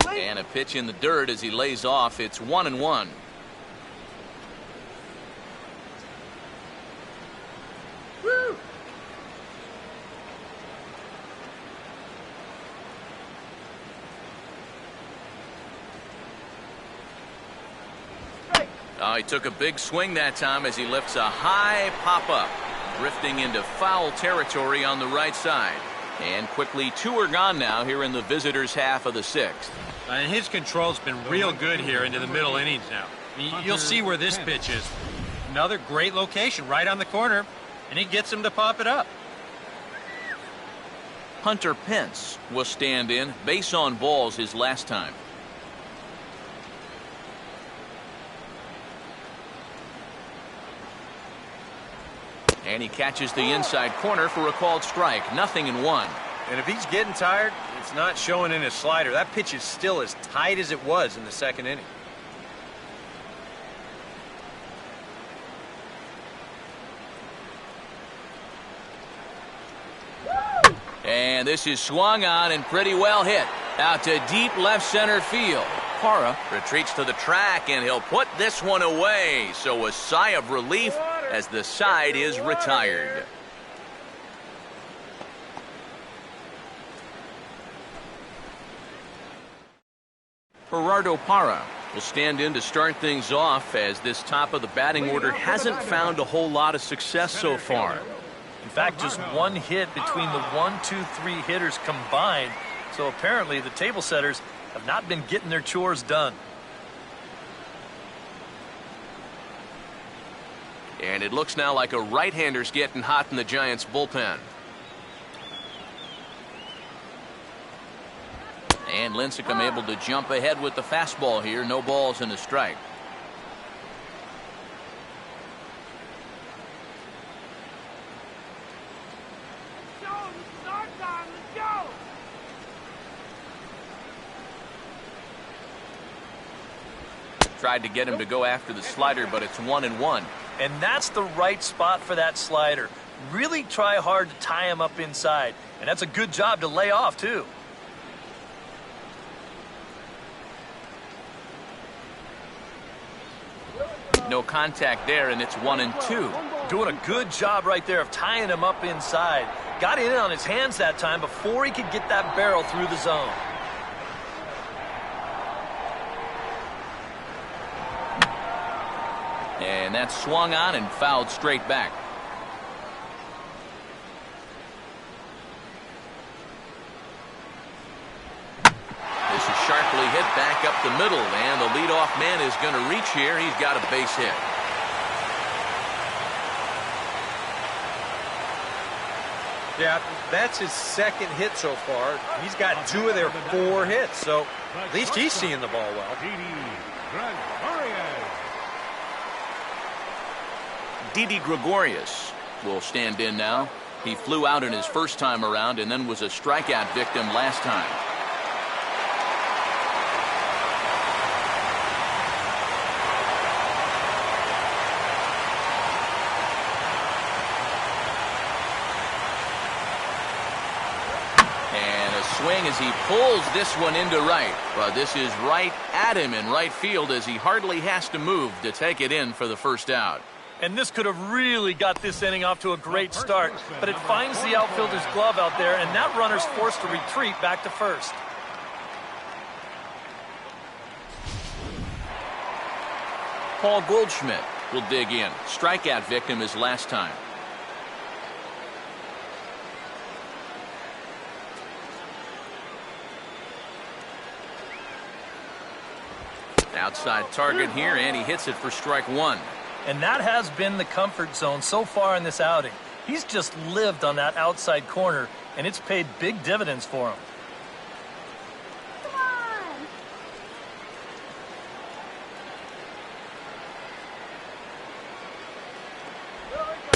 And a pitch in the dirt as he lays off. It's 1-1. He took a big swing that time as he lifts a high pop-up, drifting into foul territory on the right side. And quickly 2 are gone now here in the visitors' half of the 6th. And his control's been real good here into the middle innings now. You'll see where this pitch is. Another great location right on the corner, and he gets him to pop it up. Hunter Pence will stand in, base on balls his last time. And he catches the inside corner for a called strike. 0-1. And if he's getting tired, it's not showing in his slider. That pitch is still as tight as it was in the 2nd inning. And this is swung on and pretty well hit. Out to deep left center field. Parra retreats to the track, and he'll put this one away. So a sigh of relief as the side is retired. Gerardo Parra will stand in to start things off, as this top of the batting order hasn't found a whole lot of success so far. In fact, just 1 hit between the 1, 2, 3 hitters combined. So apparently the table setters have not been getting their chores done. And it looks now like a right-hander's getting hot in the Giants' bullpen. And Lincecum able to jump ahead with the fastball here. No balls and a strike. Tried to get him to go after the slider, but it's 1-1. And that's the right spot for that slider. Really try hard to tie him up inside. And that's a good job to lay off, too. No contact there, and it's 1-2. Doing a good job right there of tying him up inside. Got in on his hands that time before he could get that barrel through the zone. And that's swung on and fouled straight back. This is sharply hit back up the middle, and the leadoff man is going to reach here. He's got a base hit. Yeah, that's his 2nd hit so far. He's got 2 of their 4 hits, so at least he's seeing the ball well. Didi Gregorius will stand in now. He flew out in his first time around and then was a strikeout victim last time. And a swing as he pulls this one into right. But this is right at him in right field, as he hardly has to move to take it in for the first out. And this could have really got this inning off to a great start, but it finds the outfielder's glove out there, and that runner's forced to retreat back to first. Paul Goldschmidt will dig in. Strikeout victim his last time. Outside target here, and he hits it for strike 1. And that has been the comfort zone so far in this outing. He's just lived on that outside corner, and it's paid big dividends for him. Come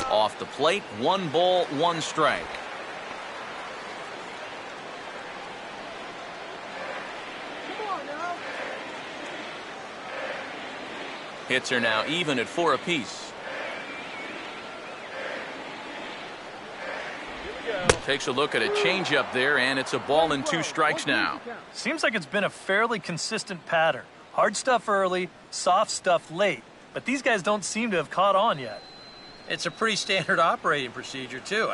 on. Off the plate, 1 ball, 1 strike. Hits are now even at 4 apiece. Takes a look at a changeup there, and it's a ball and 2 strikes now. Seems like it's been a fairly consistent pattern. Hard stuff early, soft stuff late. But these guys don't seem to have caught on yet. It's a pretty standard operating procedure, too.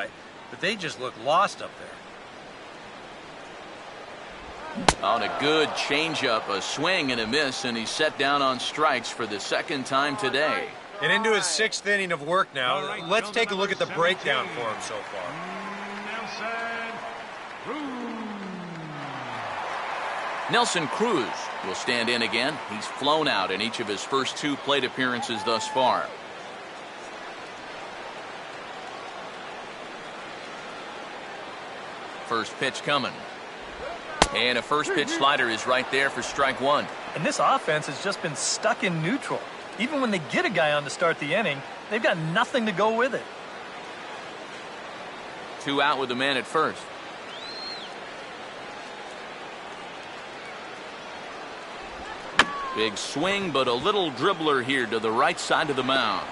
But they just look lost up there. On a good changeup, a swing and a miss, and he's set down on strikes for the second time today. And into his 6th inning of work now. Let's take a look at the breakdown for him so far. Nelson Cruz will stand in again. He's flown out in each of his first 2 plate appearances thus far. First pitch coming. And a first pitch slider is right there for strike 1. And this offense has just been stuck in neutral. Even when they get a guy on to start the inning, they've got nothing to go with it. 2 out with the man at first. Big swing, but a little dribbler here to the right side of the mound.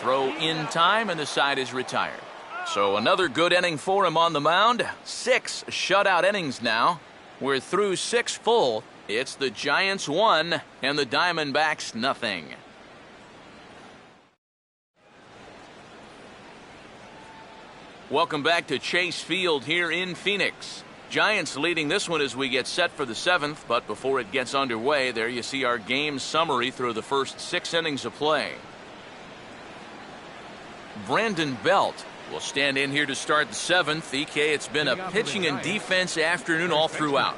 Throw in time, and the side is retired. So another good inning for him on the mound. 6 shutout innings now. We're through 6 full. It's the Giants 1 and the Diamondbacks nothing. Welcome back to Chase Field here in Phoenix. Giants leading this one as we get set for the 7th, but before it gets underway, there you see our game summary through the first 6 innings of play. Brandon Belt will stand in here to start the 7th. EK, it's been a pitching and defense afternoon all throughout.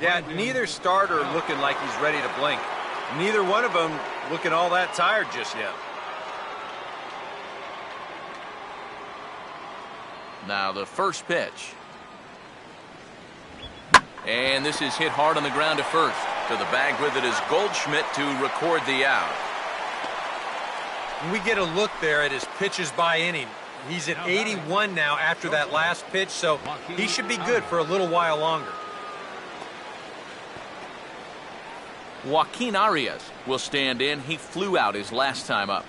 Yeah, neither starter looking like he's ready to blink. Neither one of them looking all that tired just yet. Now the first pitch. And this is hit hard on the ground to first. To the bag with it is Goldschmidt to record the out. We get a look there at his pitches by inning. He's at 81 now after that last pitch, so he should be good for a little while longer. Joaquin Arias will stand in. He flew out his last time up.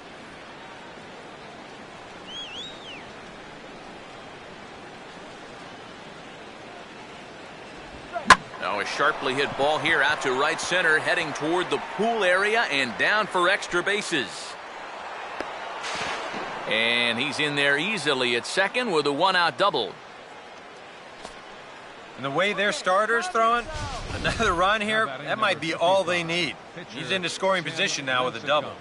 Now a sharply hit ball here out to right center, heading toward the pool area and down for extra bases. And he's in there easily at second with a 1-out double. And the way their starter's throwing, another run here, that might be all they need. He's into scoring position now with a double.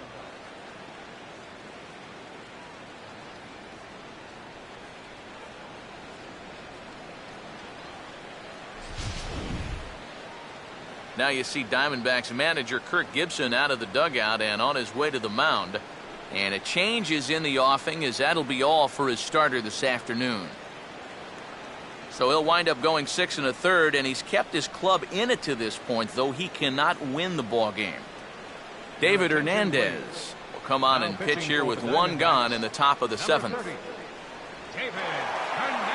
Now you see Diamondbacks manager Kirk Gibson out of the dugout and on his way to the mound. And a change is in the offing, as that'll be all for his starter this afternoon. So he'll wind up going 6 1/3, and he's kept his club in it to this point, though he cannot win the ball game. David Hernandez will come on and pitch here with 1 gone in the top of the 7th. David Hernandez.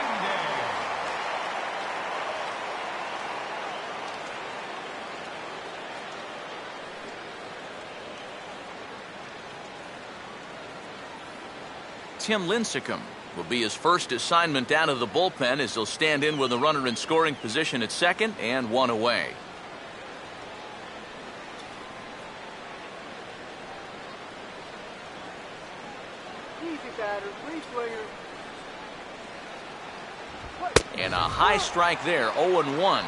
Tim Lincecum will be his first assignment down of the bullpen as he'll stand in with a runner in scoring position at second and 1 away. Easy batter, free swinger. And a high strike there, 0-1.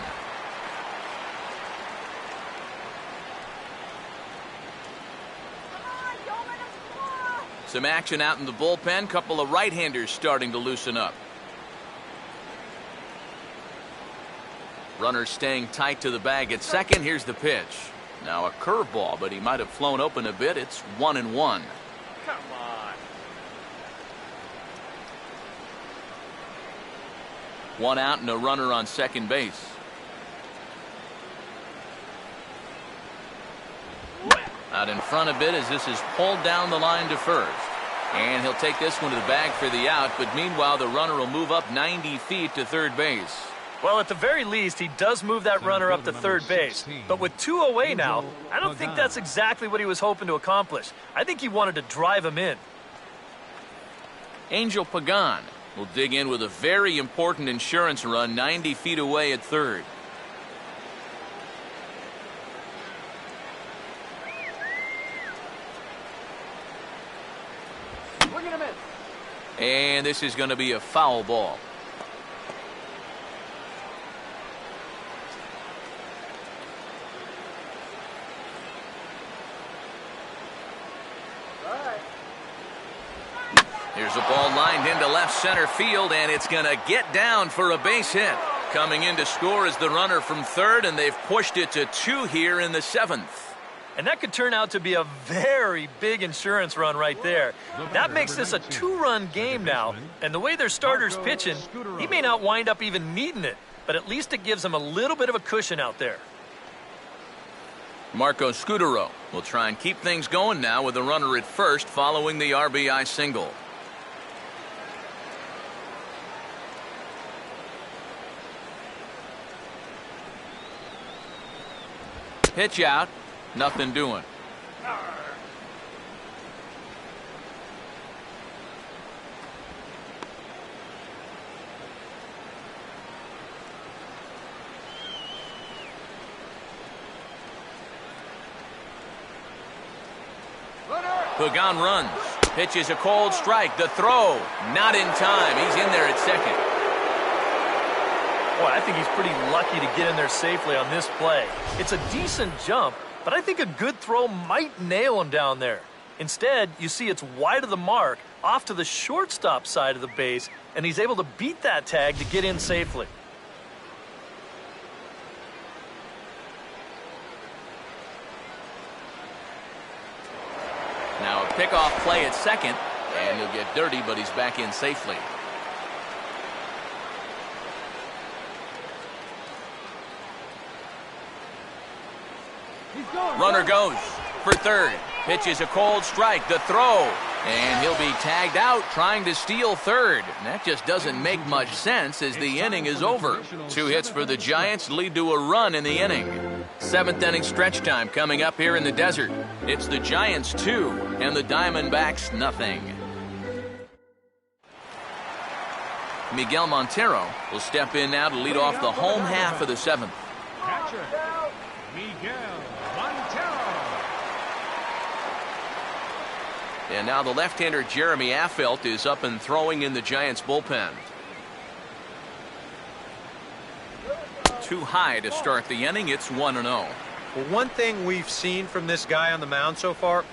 Some action out in the bullpen. Couple of right-handers starting to loosen up. Runner staying tight to the bag at second. Here's the pitch. Now a curveball, but he might have flown open a bit. It's 1-1. Come on. 1 out and a runner on second base. Out in front a bit as this is pulled down the line to first. And he'll take this one to the bag for the out, but meanwhile the runner will move up 90 feet to third base. Well, at the very least, he does move that runner up to third base. But with 2 away now, I don't think that's exactly what he was hoping to accomplish. I think he wanted to drive him in. Angel Pagan will dig in with a very important insurance run 90 feet away at third. And this is going to be a foul ball. Here's a ball lined into left center field, and it's going to get down for a base hit. Coming in to score is the runner from third, and they've pushed it to 2 here in the 7th. And that could turn out to be a very big insurance run right there. That makes this a 2-run game now. And the way their starter's pitching, he may not wind up even needing it. But at least it gives him a little bit of a cushion out there. Marco Scudero will try and keep things going now with a runner at first following the RBI single. Pitch out. Nothing doing. Pagan runs. Pitches a cold strike. The throw. Not in time. He's in there at second. Boy, I think he's pretty lucky to get in there safely on this play. It's a decent jump, but I think a good throw might nail him down there. Instead, you see it's wide of the mark, off to the shortstop side of the base, and he's able to beat that tag to get in safely. Now a pickoff play at second, and he'll get dirty, but he's back in safely. Runner goes for third. Pitches a cold strike. The throw. And he'll be tagged out trying to steal third. And that just doesn't make much sense as the inning is over. 2 hits for the Giants lead to a run in the inning. 7th inning stretch time coming up here in the desert. It's the Giants 2 and the Diamondbacks nothing. Miguel Montero will step in now to lead off the home half of the 7th. Catcher, Miguel Montero. And now the left-hander Jeremy Affeldt is up and throwing in the Giants bullpen. Too high to start the inning. It's 1-0. Well, one thing we've seen from this guy on the mound so far,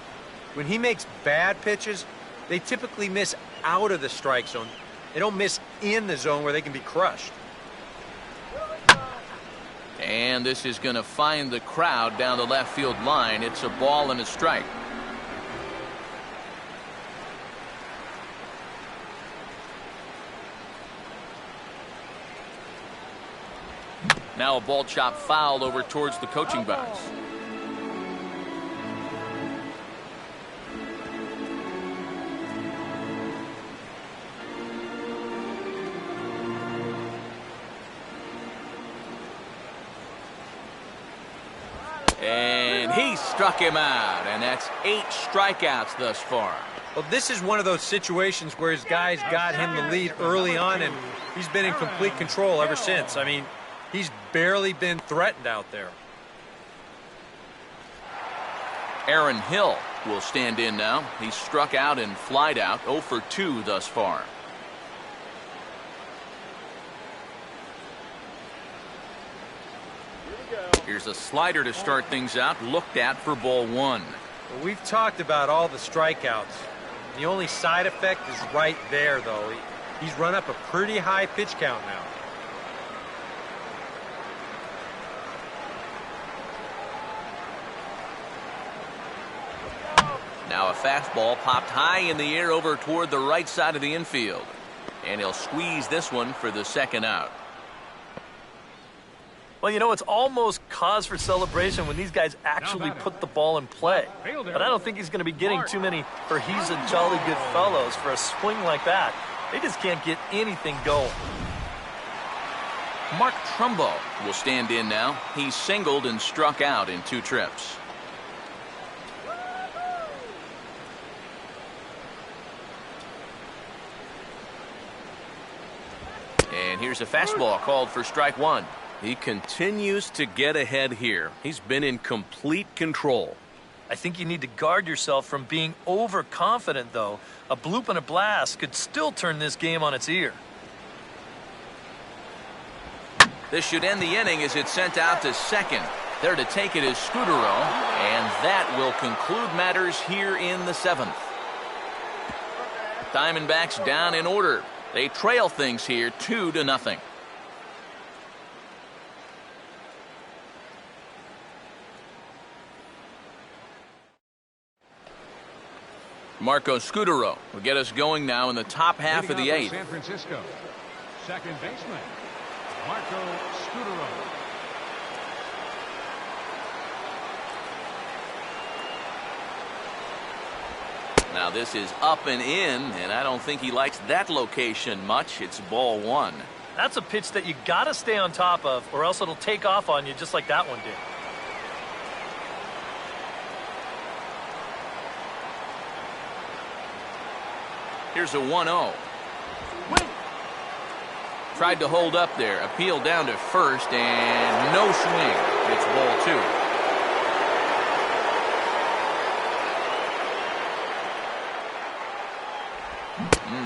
when he makes bad pitches, they typically miss out of the strike zone. They don't miss in the zone where they can be crushed. And this is going to find the crowd down the left field line. It's a ball and a strike. Now a ball chop fouled over towards the coaching box. And he struck him out, and that's 8 strikeouts thus far. Well, this is one of those situations where his guys got him the lead early on, and he's been in complete control ever since. I mean, he's barely been threatened out there. Aaron Hill will stand in now. He's struck out and flied out, 0 for 2 thus far. Here's a slider to start things out, looked at for ball 1. Well, we've talked about all the strikeouts. The only side effect is right there, though. He's run up a pretty high pitch count now. Now a fastball popped high in the air over toward the right side of the infield. And he'll squeeze this one for the second out. Well, you know, it's almost cause for celebration when these guys actually put the ball in play. But I don't think he's going to be getting too many for he's a jolly good fellows for a swing like that. They just can't get anything going. Mark Trumbo will stand in now. He's singled and struck out in 2 trips. And here's a fastball called for strike 1. He continues to get ahead here. He's been in complete control. I think you need to guard yourself from being overconfident, though. A bloop and a blast could still turn this game on its ear. This should end the inning as it's sent out to second. There to take it is Scudero, and that will conclude matters here in the 7th. Diamondbacks down in order. They trail things here 2-0. Marco Scutaro will get us going now in the top half of the eighth. San Francisco, second baseman, Marco Scutaro. Now this is up and in, and I don't think he likes that location much. It's ball one. That's a pitch that you got to stay on top of, or else it'll take off on you just like that one did. Here's a 1-0. Tried to hold up there. Appeal down to first, and no swing. It's ball two.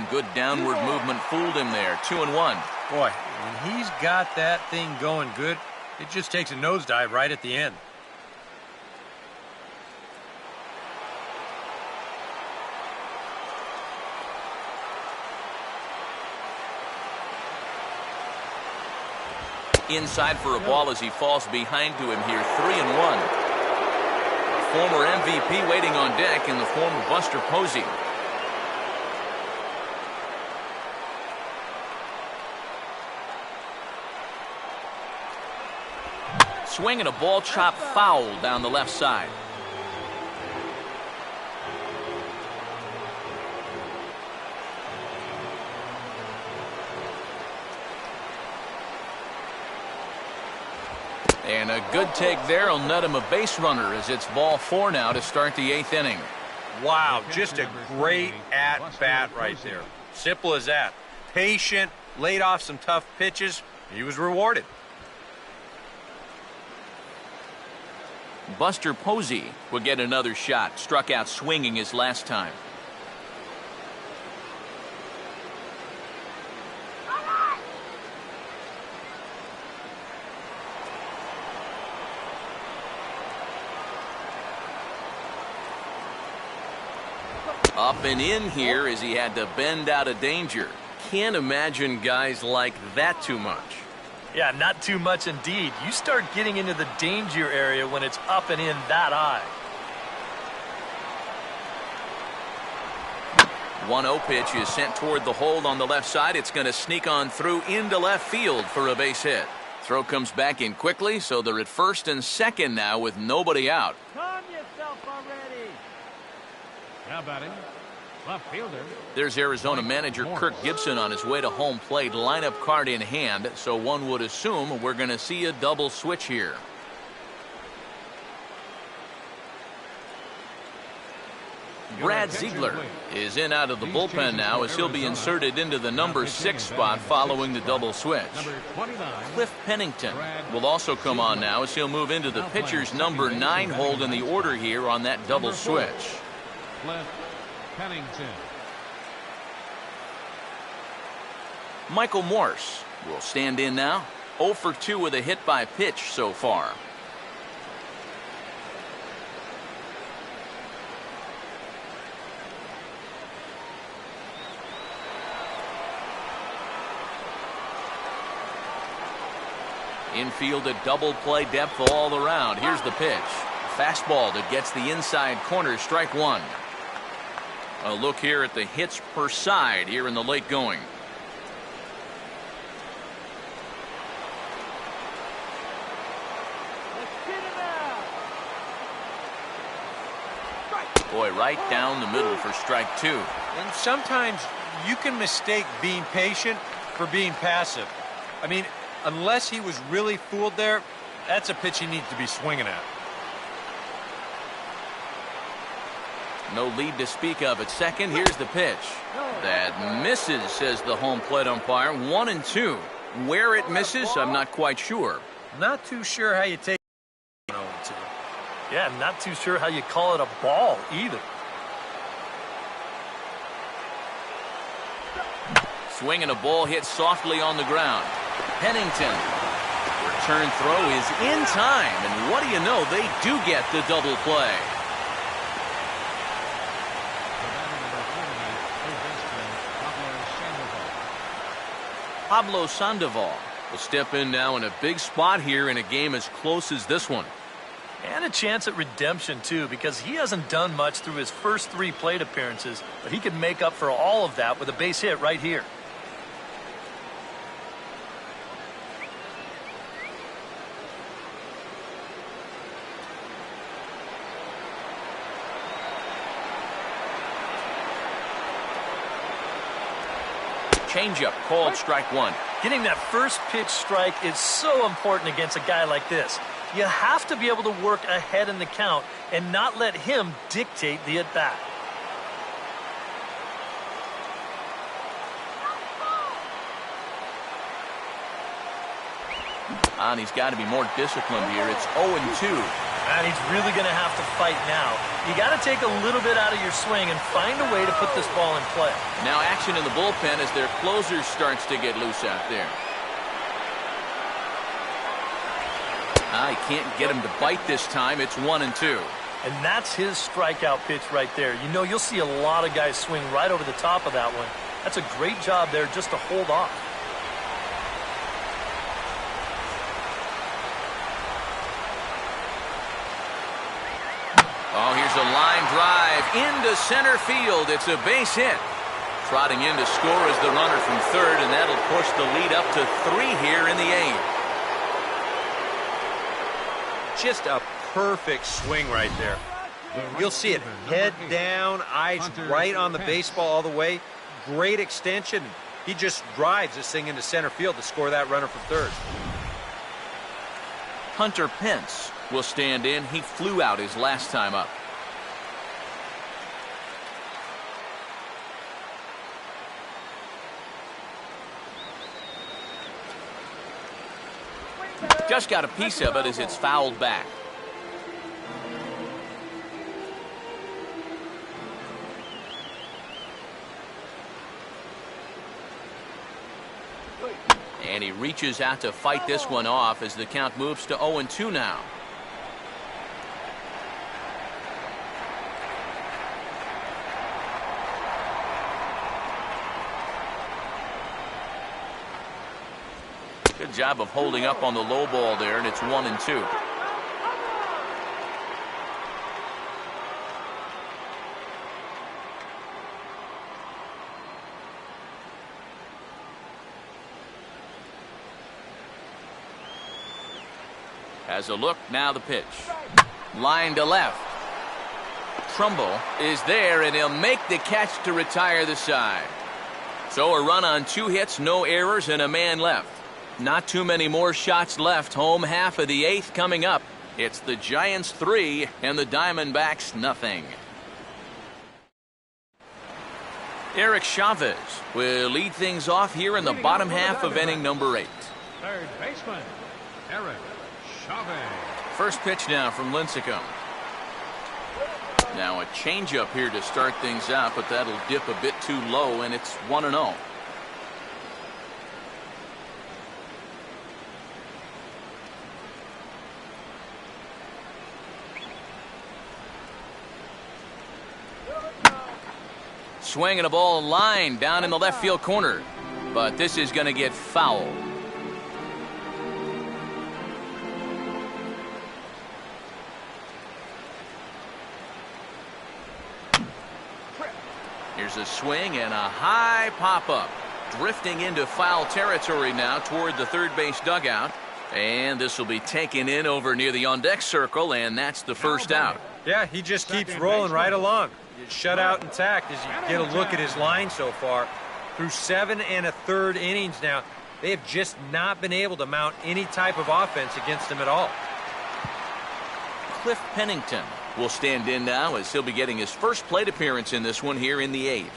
Good downward movement fooled him there. 2-1. Boy, when he's got that thing going good, it just takes a nosedive right at the end. Inside for a ball as he falls behind to him here. 3-1. Former MVP waiting on deck in the form of Buster Posey. Swing and a ball chopped foul down the left side. And a good take there will net him a base runner as it's ball four now to start the eighth inning. Wow, just a great at-bat right there. Simple as that. Patient, laid off some tough pitches. He was rewarded. Buster Posey will get another shot. Struck out swinging his last time. Up and in here as he had to bend out of danger. Can't imagine guys like that too much. Yeah, not too much indeed. You start getting into the danger area when it's up and in that high. 1-0 pitch is sent toward the hold on the left side. It's going to sneak on through into left field for a base hit. Throw comes back in quickly, so they're at first and second now with nobody out. Calm yourself already. Now batting, left fielder. There's Arizona manager Kirk Gibson on his way to home plate, lineup card in hand, so one would assume we're going to see a double switch here. Brad Ziegler is in out of the bullpen now as he'll be inserted into the number 6 spot following the double switch. Cliff Pennington will also come on now as he'll move into the pitcher's number 9 hold in the order here on that double switch. Cliff Pennington. Michael Morse will stand in now. 0 for 2 with a hit by pitch so far. Infield a double play depth all around. Here's the pitch. Fastball that gets the inside corner. Strike one. A look here at the hits per side here in the late going. Boy, right down the middle for strike two. And sometimes you can mistake being patient for being passive. I mean, unless he was really fooled there, that's a pitch he needs to be swinging at. No lead to speak of at second. Here's the pitch. That misses, says the home plate umpire. 1-2. Where it misses, I'm not quite sure. Not too sure how you take 0-2. Yeah, I'm not too sure how you call it a ball either. Swing and a ball hit softly on the ground. Pennington. Return throw is in time, and what do you know, they do get the double play. Pablo Sandoval will step in now in a big spot here in a game as close as this one. And a chance at redemption, too, because he hasn't done much through his first 3 plate appearances, but he can make up for all of that with a base hit right here. Changeup called strike 1. Getting that first pitch strike is so important against a guy like this. You have to be able to work ahead in the count and not let him dictate the at-bat. And he's got to be more disciplined here. It's 0-2. And he's really going to have to fight now. You got to take a little bit out of your swing and find a way to put this ball in play. Now action in the bullpen as their closer starts to get loose out there. He can't get him to bite this time. It's 1-2. And that's his strikeout pitch right there. You know, you'll see a lot of guys swing right over the top of that one. That's a great job there just to hold off. Oh, here's a line drive into center field. It's a base hit. Trotting in to score is the runner from third, and that'll push the lead up to 3 here in the 8th. Just a perfect swing right there. You'll see it head down, eyes right on the baseball all the way. Great extension. He just drives this thing into center field to score that runner from third. Hunter Pence will stand in. He flew out his last time up. Just got a piece of it as it's fouled back. And he reaches out to fight this one off as the count moves to 0-2 now. Good job of holding up on the low ball there, and it's 1-2. Has a look, now the pitch. Line to left. Trumbull is there, and he'll make the catch to retire the side. So a run on 2 hits, no errors, and a man left. Not too many more shots left. Home half of the 8th coming up. It's the Giants 3 and the Diamondbacks nothing. Eric Chavez will lead things off here in the bottom half of inning number 8. Third baseman, Eric Chavez. First pitch now from Lincecum. Now a changeup here to start things out, but that'll dip a bit too low, and it's 1-0. Swinging a ball line down in the left field corner, but this is going to get foul. Here's a swing and a high pop-up. Drifting into foul territory now toward the third base dugout. And this will be taken in over near the on-deck circle, and that's the first out. Yeah, he just keeps rolling right along. Shut out intact as you get a look at his line so far. Through 7 1/3 innings now, they have just not been able to mount any type of offense against him at all. Cliff Pennington will stand in now as he'll be getting his first plate appearance in this one here in the 8th.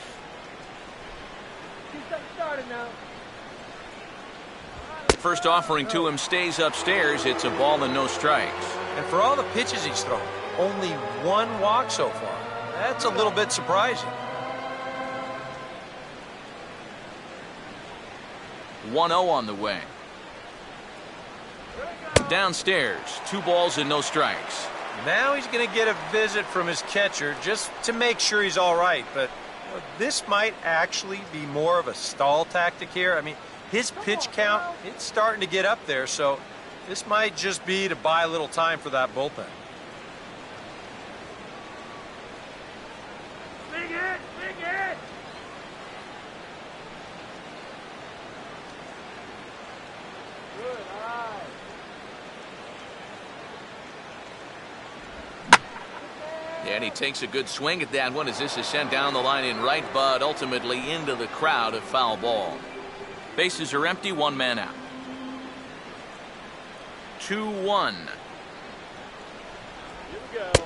First offering to him stays upstairs. It's a ball and no strikes. And for all the pitches he's thrown, only 1 walk so far. That's a little bit surprising. 1-0 on the way. Downstairs, 2 balls and no strikes. Now he's going to get a visit from his catcher just to make sure he's all right. But this might actually be more of a stall tactic here. I mean, his pitch count, it's starting to get up there, so this might just be to buy a little time for that bullpen. Big hit! Big hit! Good, all right. And he takes a good swing at that one as this is sent down the line in right, but ultimately into the crowd, a foul ball. Bases are empty, one man out. 2-1.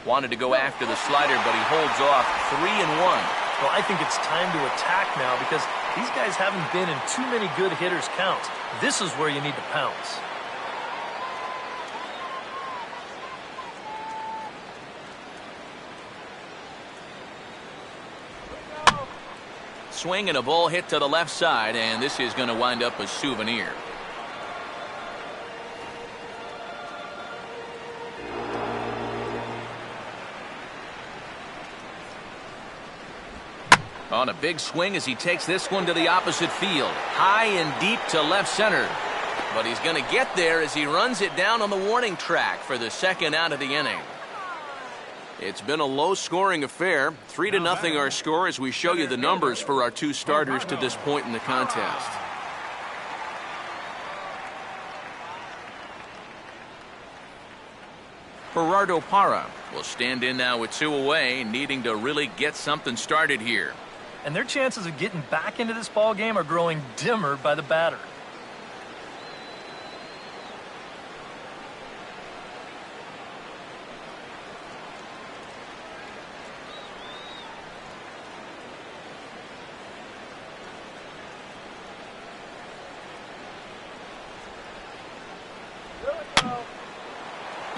Wanted to go after the slider, but he holds off. 3-1. Well, I think it's time to attack now because these guys haven't been in too many good hitters' counts. This is where you need to pounce. Swing and a ball hit to the left side, and this is going to wind up a souvenir. On a big swing as he takes this one to the opposite field. High and deep to left center. But he's going to get there as he runs it down on the warning track for the second out of the inning. It's been a low-scoring affair. 3-0 our score as we show you the numbers for our two starters to this point in the contest. Gerardo Parra will stand in now with 2 away, needing to really get something started here. And their chances of getting back into this ball game are growing dimmer by the batter.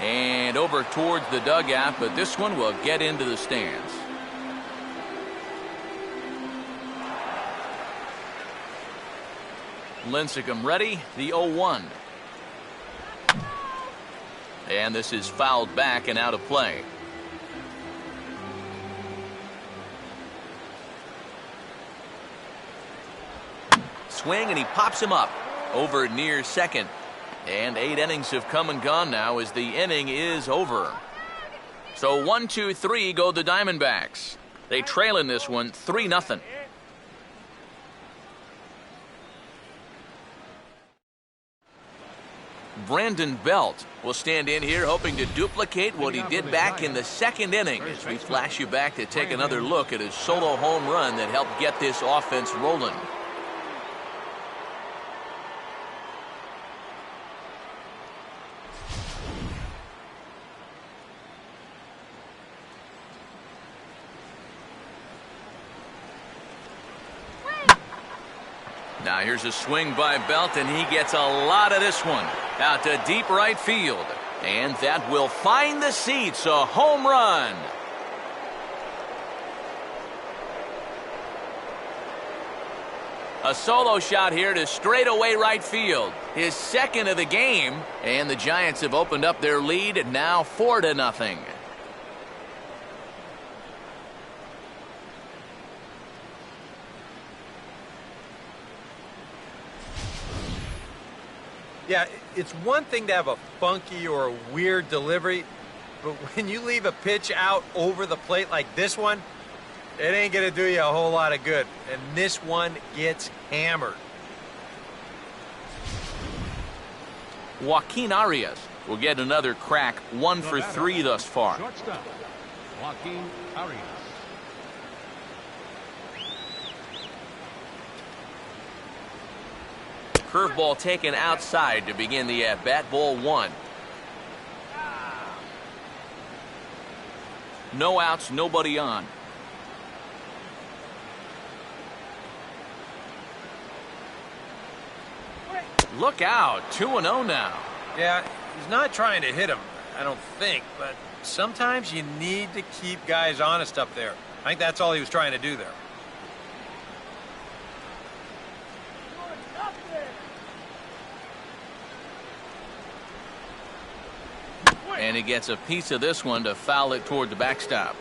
And over towards the dugout, but this one will get into the stands. Lincecum ready, the 0-1. And this is fouled back and out of play. Swing and he pops him up over near second. And 8 innings have come and gone now as the inning is over. So 1-2-3 go the Diamondbacks. They trail in this one 3-0. Brandon Belt will stand in here hoping to duplicate what he did back in the second inning as we flash you back to take another look at his solo home run that helped get this offense rolling. Now here's a swing by Belt, and he gets a lot of this one out to deep right field. And that will find the seats, a home run. A solo shot here to straightaway right field. His second of the game, and the Giants have opened up their lead now 4-0. Yeah, it's one thing to have a funky or a weird delivery, but when you leave a pitch out over the plate like this one, it ain't going to do you a whole lot of good. And this one gets hammered. Joaquin Arias will get another crack, 1 for 3 thus far. Shortstop, Joaquin Arias. Curveball taken outside to begin the at-bat. Ball 1. No outs, nobody on. Look out, 2-0 now. Yeah, he's not trying to hit him, I don't think, but sometimes you need to keep guys honest up there. I think that's all he was trying to do there. And he gets a piece of this one to foul it toward the backstop.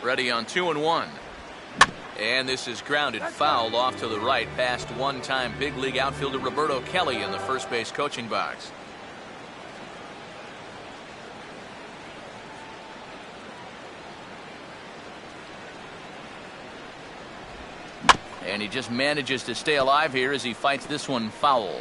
Ready on 2-1. And this is grounded foul off to the right past one-time big league outfielder Roberto Kelly in the first base coaching box. And he just manages to stay alive here as he fights this one foul.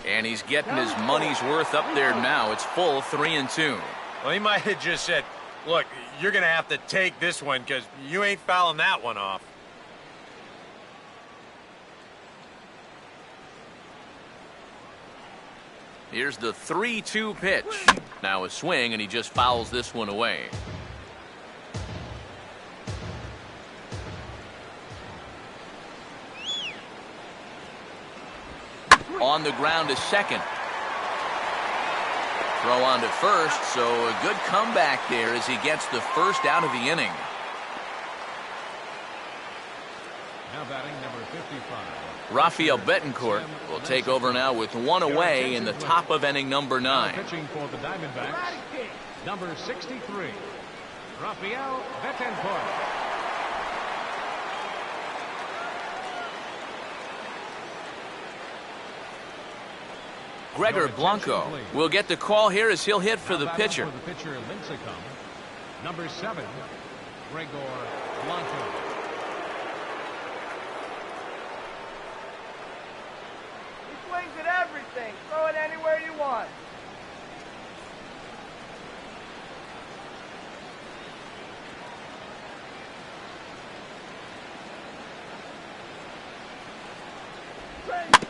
And he's getting his money's worth up there now. It's full 3-2. Well, he might have just said, look, you're going to have to take this one because you ain't fouling that one off. Here's the 3-2 pitch. Now a swing, and he just fouls this one away. On the ground to second. Throw on to first, so a good comeback there as he gets the first out of the inning. Now batting number 55. Rafael Betancourt will take over now with one away in the top of inning number 9. Pitching for the Diamondbacks, number 63, Rafael Betancourt. Gregor Blanco will get the call here as he'll hit for the pitcher. For the pitcher, Lincecum, number 7, Gregor Blanco. He swings at everything. Throw it anywhere you want.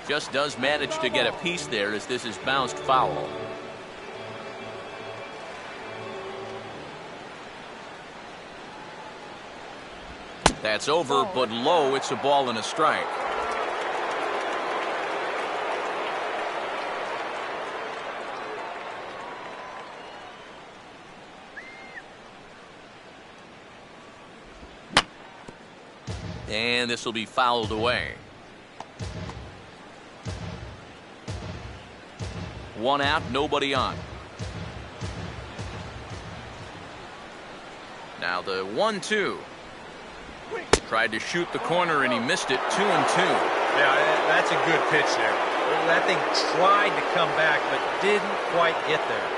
Just does manage to get a piece there as this is bounced foul. That's over, but low. It's a ball and a strike. And this will be fouled away. One out, nobody on. Now the 1-2. Tried to shoot the corner and he missed it. 2-2. Yeah, that's a good pitch there. That thing tried to come back but didn't quite get there.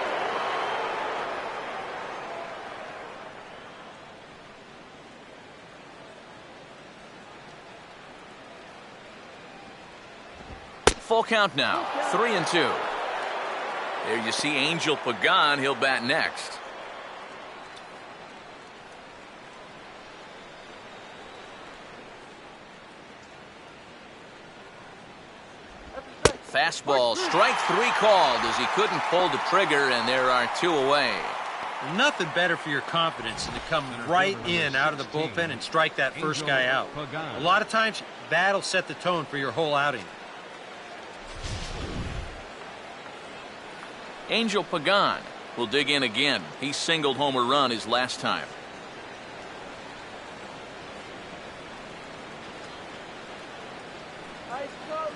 Full count now. 3-2. There you see Angel Pagan. He'll bat next. Fastball, strike 3 called as he couldn't pull the trigger, and there are 2 away. Nothing better for your confidence than to come right in out of the bullpen and strike that first guy out. A lot of times, that'll set the tone for your whole outing. Angel Pagan will dig in again. He singled home a run his last time. Ice cold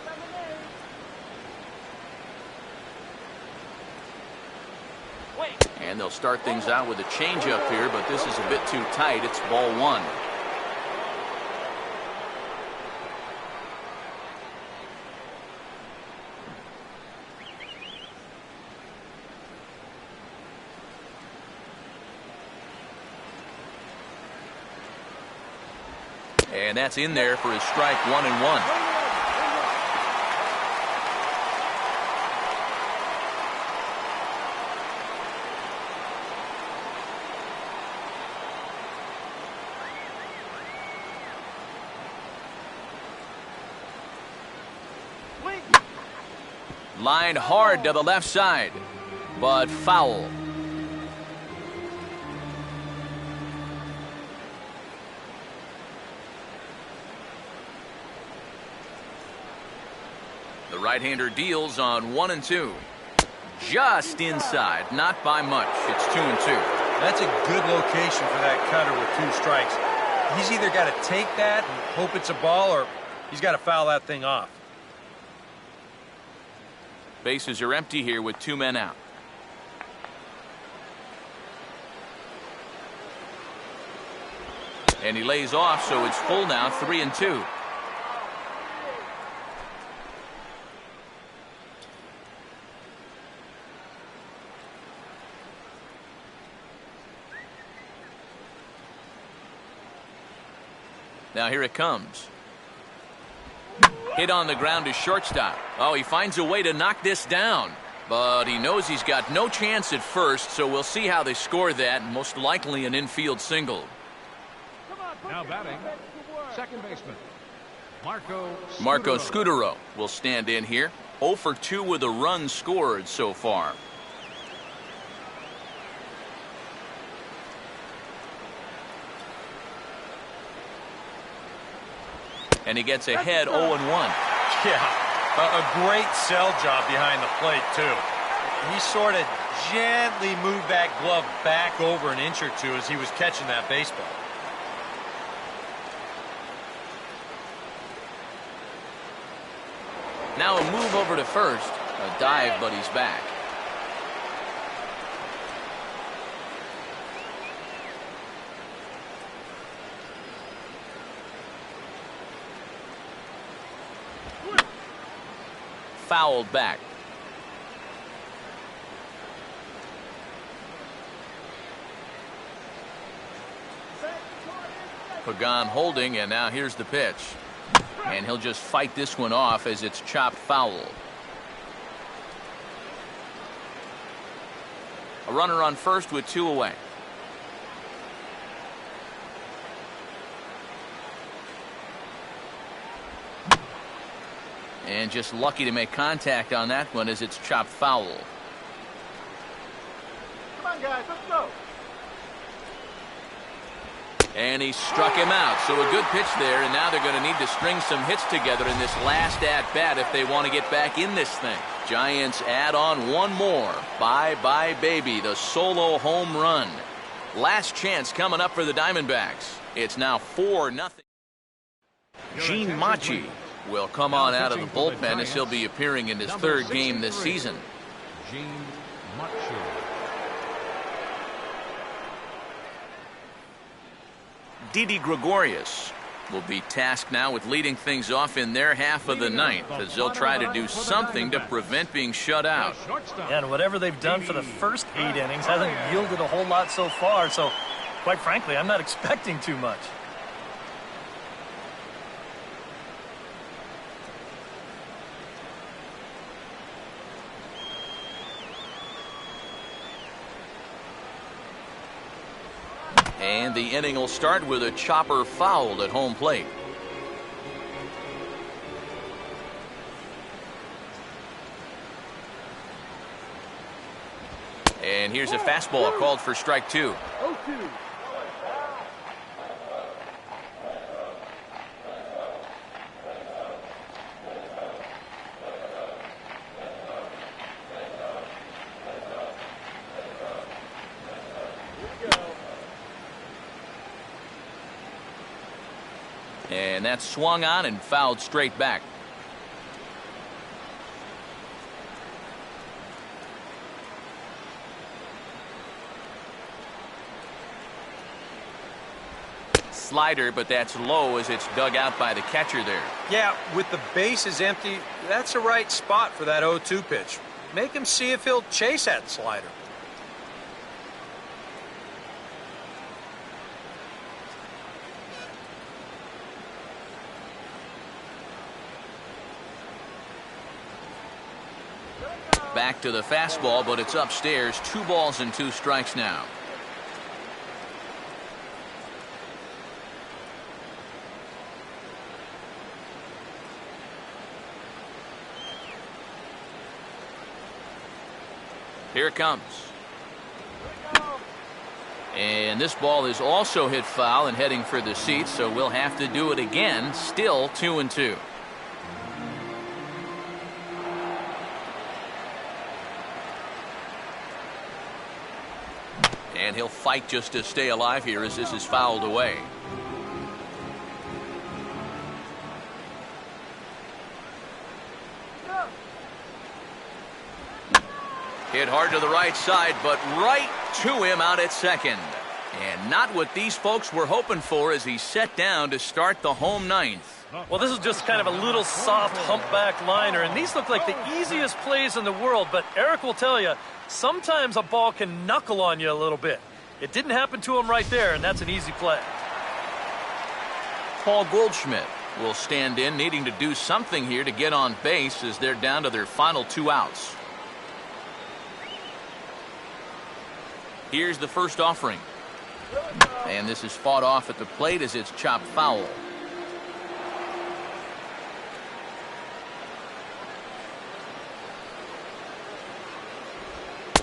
lemonade. And they'll start things out with a changeup here, but this is a bit too tight. It's ball 1. And that's in there for his strike 1-1. Lined hard to the left side, but foul. The right-hander deals on 1-2. Just inside, not by much. It's 2-2. That's a good location for that cutter with 2 strikes. He's either got to take that and hope it's a ball or He's got to foul that thing off. Bases are empty here with 2 men out. And he lays off, so it's full now, 3-2. Now here it comes. Hit on the ground to shortstop. Oh, he finds a way to knock this down. But he knows he's got no chance at first, so we'll see how they score that. Most likely an infield single. Now batting, second baseman, Marco Scudero will stand in here. 0 for 2 with a run scored so far. And he gets ahead 0-1. Yeah, a great sell job behind the plate, too. He sort of gently moved that glove back over an inch or two as he was catching that baseball. Now a move over to first. A dive, but he's back. Fouled back. Pagan holding, and now here's the pitch. And he'll just fight this one off as it's chopped foul. A runner on first with 2 away. And just lucky to make contact on that one as it's chopped foul. Come on, guys, let's go. And he struck him out. So a good pitch there, and now they're going to need to string some hits together in this last at-bat if they want to get back in this thing. Giants add on one more. Bye-bye, baby, the solo home run. Last chance coming up for the Diamondbacks. It's now 4-0. Gene Machi will come on out of the bullpen as he'll be appearing in his 3rd game this season. Gene Machi. Didi Gregorius will be tasked now with leading things off in their half of the ninth as they'll try to do something to prevent being shut out. And whatever they've done for the first 8 innings hasn't yielded a whole lot so far, so quite frankly, I'm not expecting too much. And the inning will start with a chopper fouled at home plate. And here's a fastball called for strike 2. 0-2. And that's swung on and fouled straight back. Slider, but that's low as it's dug out by the catcher there. Yeah, with the bases empty, that's the right spot for that 0-2 pitch. Make him see if he'll chase that slider. Back to the fastball, but it's upstairs. 2 balls and 2 strikes now. Here it comes. And this ball is also hit foul and heading for the seats, so we'll have to do it again. Still 2-2. And he'll fight just to stay alive here as this is fouled away. Hit hard to the right side, but right to him out at second. And not what these folks were hoping for as he set down to start the home ninth. Well, this is just kind of a little soft humpback liner, and these look like the easiest plays in the world, but Eric will tell you, sometimes a ball can knuckle on you a little bit. It didn't happen to him right there, and that's an easy play. Paul Goldschmidt will stand in, needing to do something here to get on base as they're down to their final 2 outs. Here's the first offering. And this is fought off at the plate as it's chopped foul.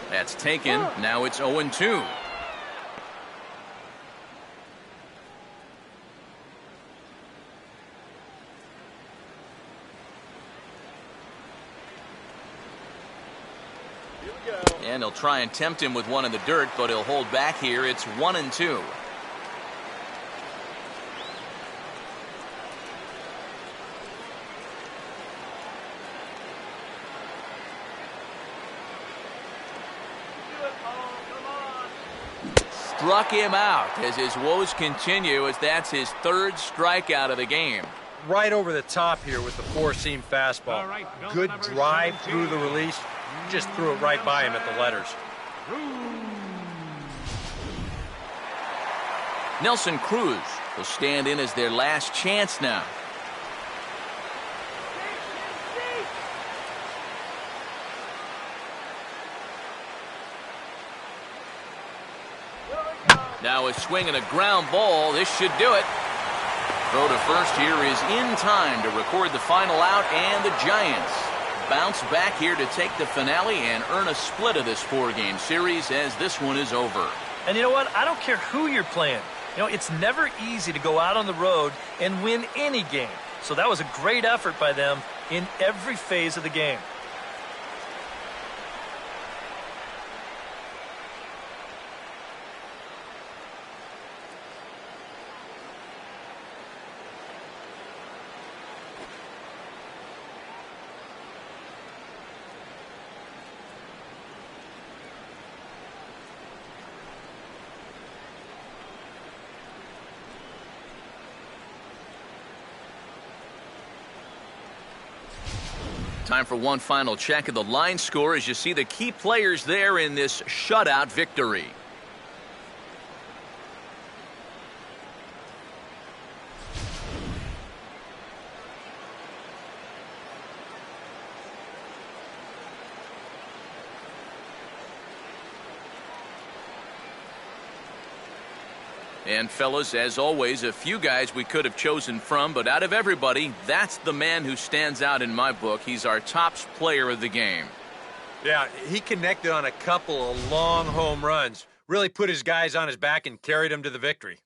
That's taken. Now it's 0-2. And he'll try and tempt him with one in the dirt, but he'll hold back here. It's 1-2. Struck him out as his woes continue, as that's his 3rd strikeout of the game. Right over the top here with the 4-seam fastball. Good drive through the release. Just threw it right by him at the letters. Nelson Cruz will stand in as their last chance now. Now a swing and a ground ball. This should do it. Throw to first here is in time to record the final out, and the Giants bounce back here to take the finale and earn a split of this 4-game series as this one is over. And you know what? I don't care who you're playing. You know, it's never easy to go out on the road and win any game. So that was a great effort by them in every phase of the game. Time for one final check of the line score as you see the key players there in this shutout victory. And fellas, as always, a few guys we could have chosen from, but out of everybody, that's the man who stands out in my book. He's our top player of the game. Yeah, he connected on a couple of long home runs. Really put his guys on his back and carried them to the victory.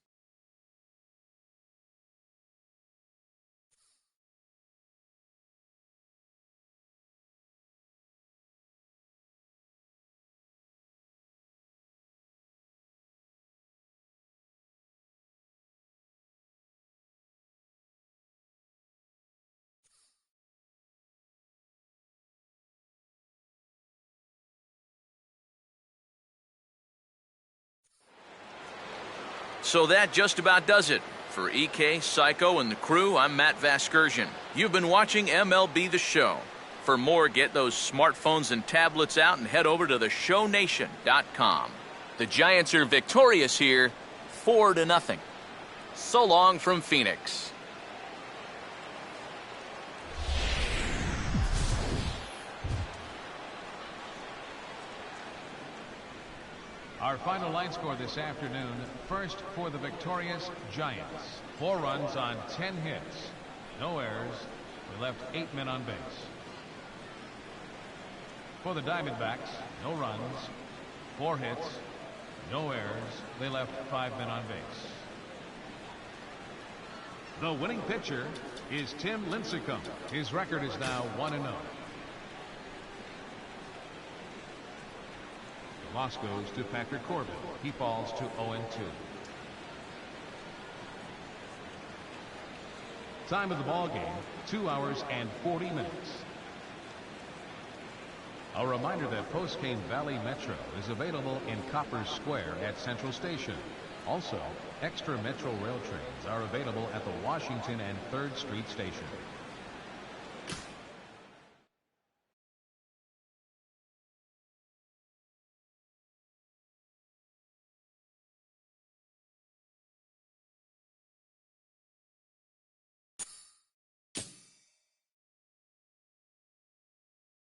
So that just about does it. For EK, Psycho, and the crew, I'm Matt Vasgersian. You've been watching MLB The Show. For more, get those smartphones and tablets out and head over to theshownation.com. The Giants are victorious here, 4-0. So long from Phoenix. Our final line score this afternoon. First for the victorious Giants. 4 runs on 10 hits. No errors. They left 8 men on base. For the Diamondbacks, no runs, 4 hits, no errors. They left 5 men on base. The winning pitcher is Tim Lincecum. His record is now 1-0. The loss goes to Patrick Corbin. He falls to 0-2. Time of the ball game, 2 hours and 40 minutes. A reminder that Postgame Valley Metro is available in Copper Square at Central Station. Also, extra Metro rail trains are available at the Washington and 3rd Street station.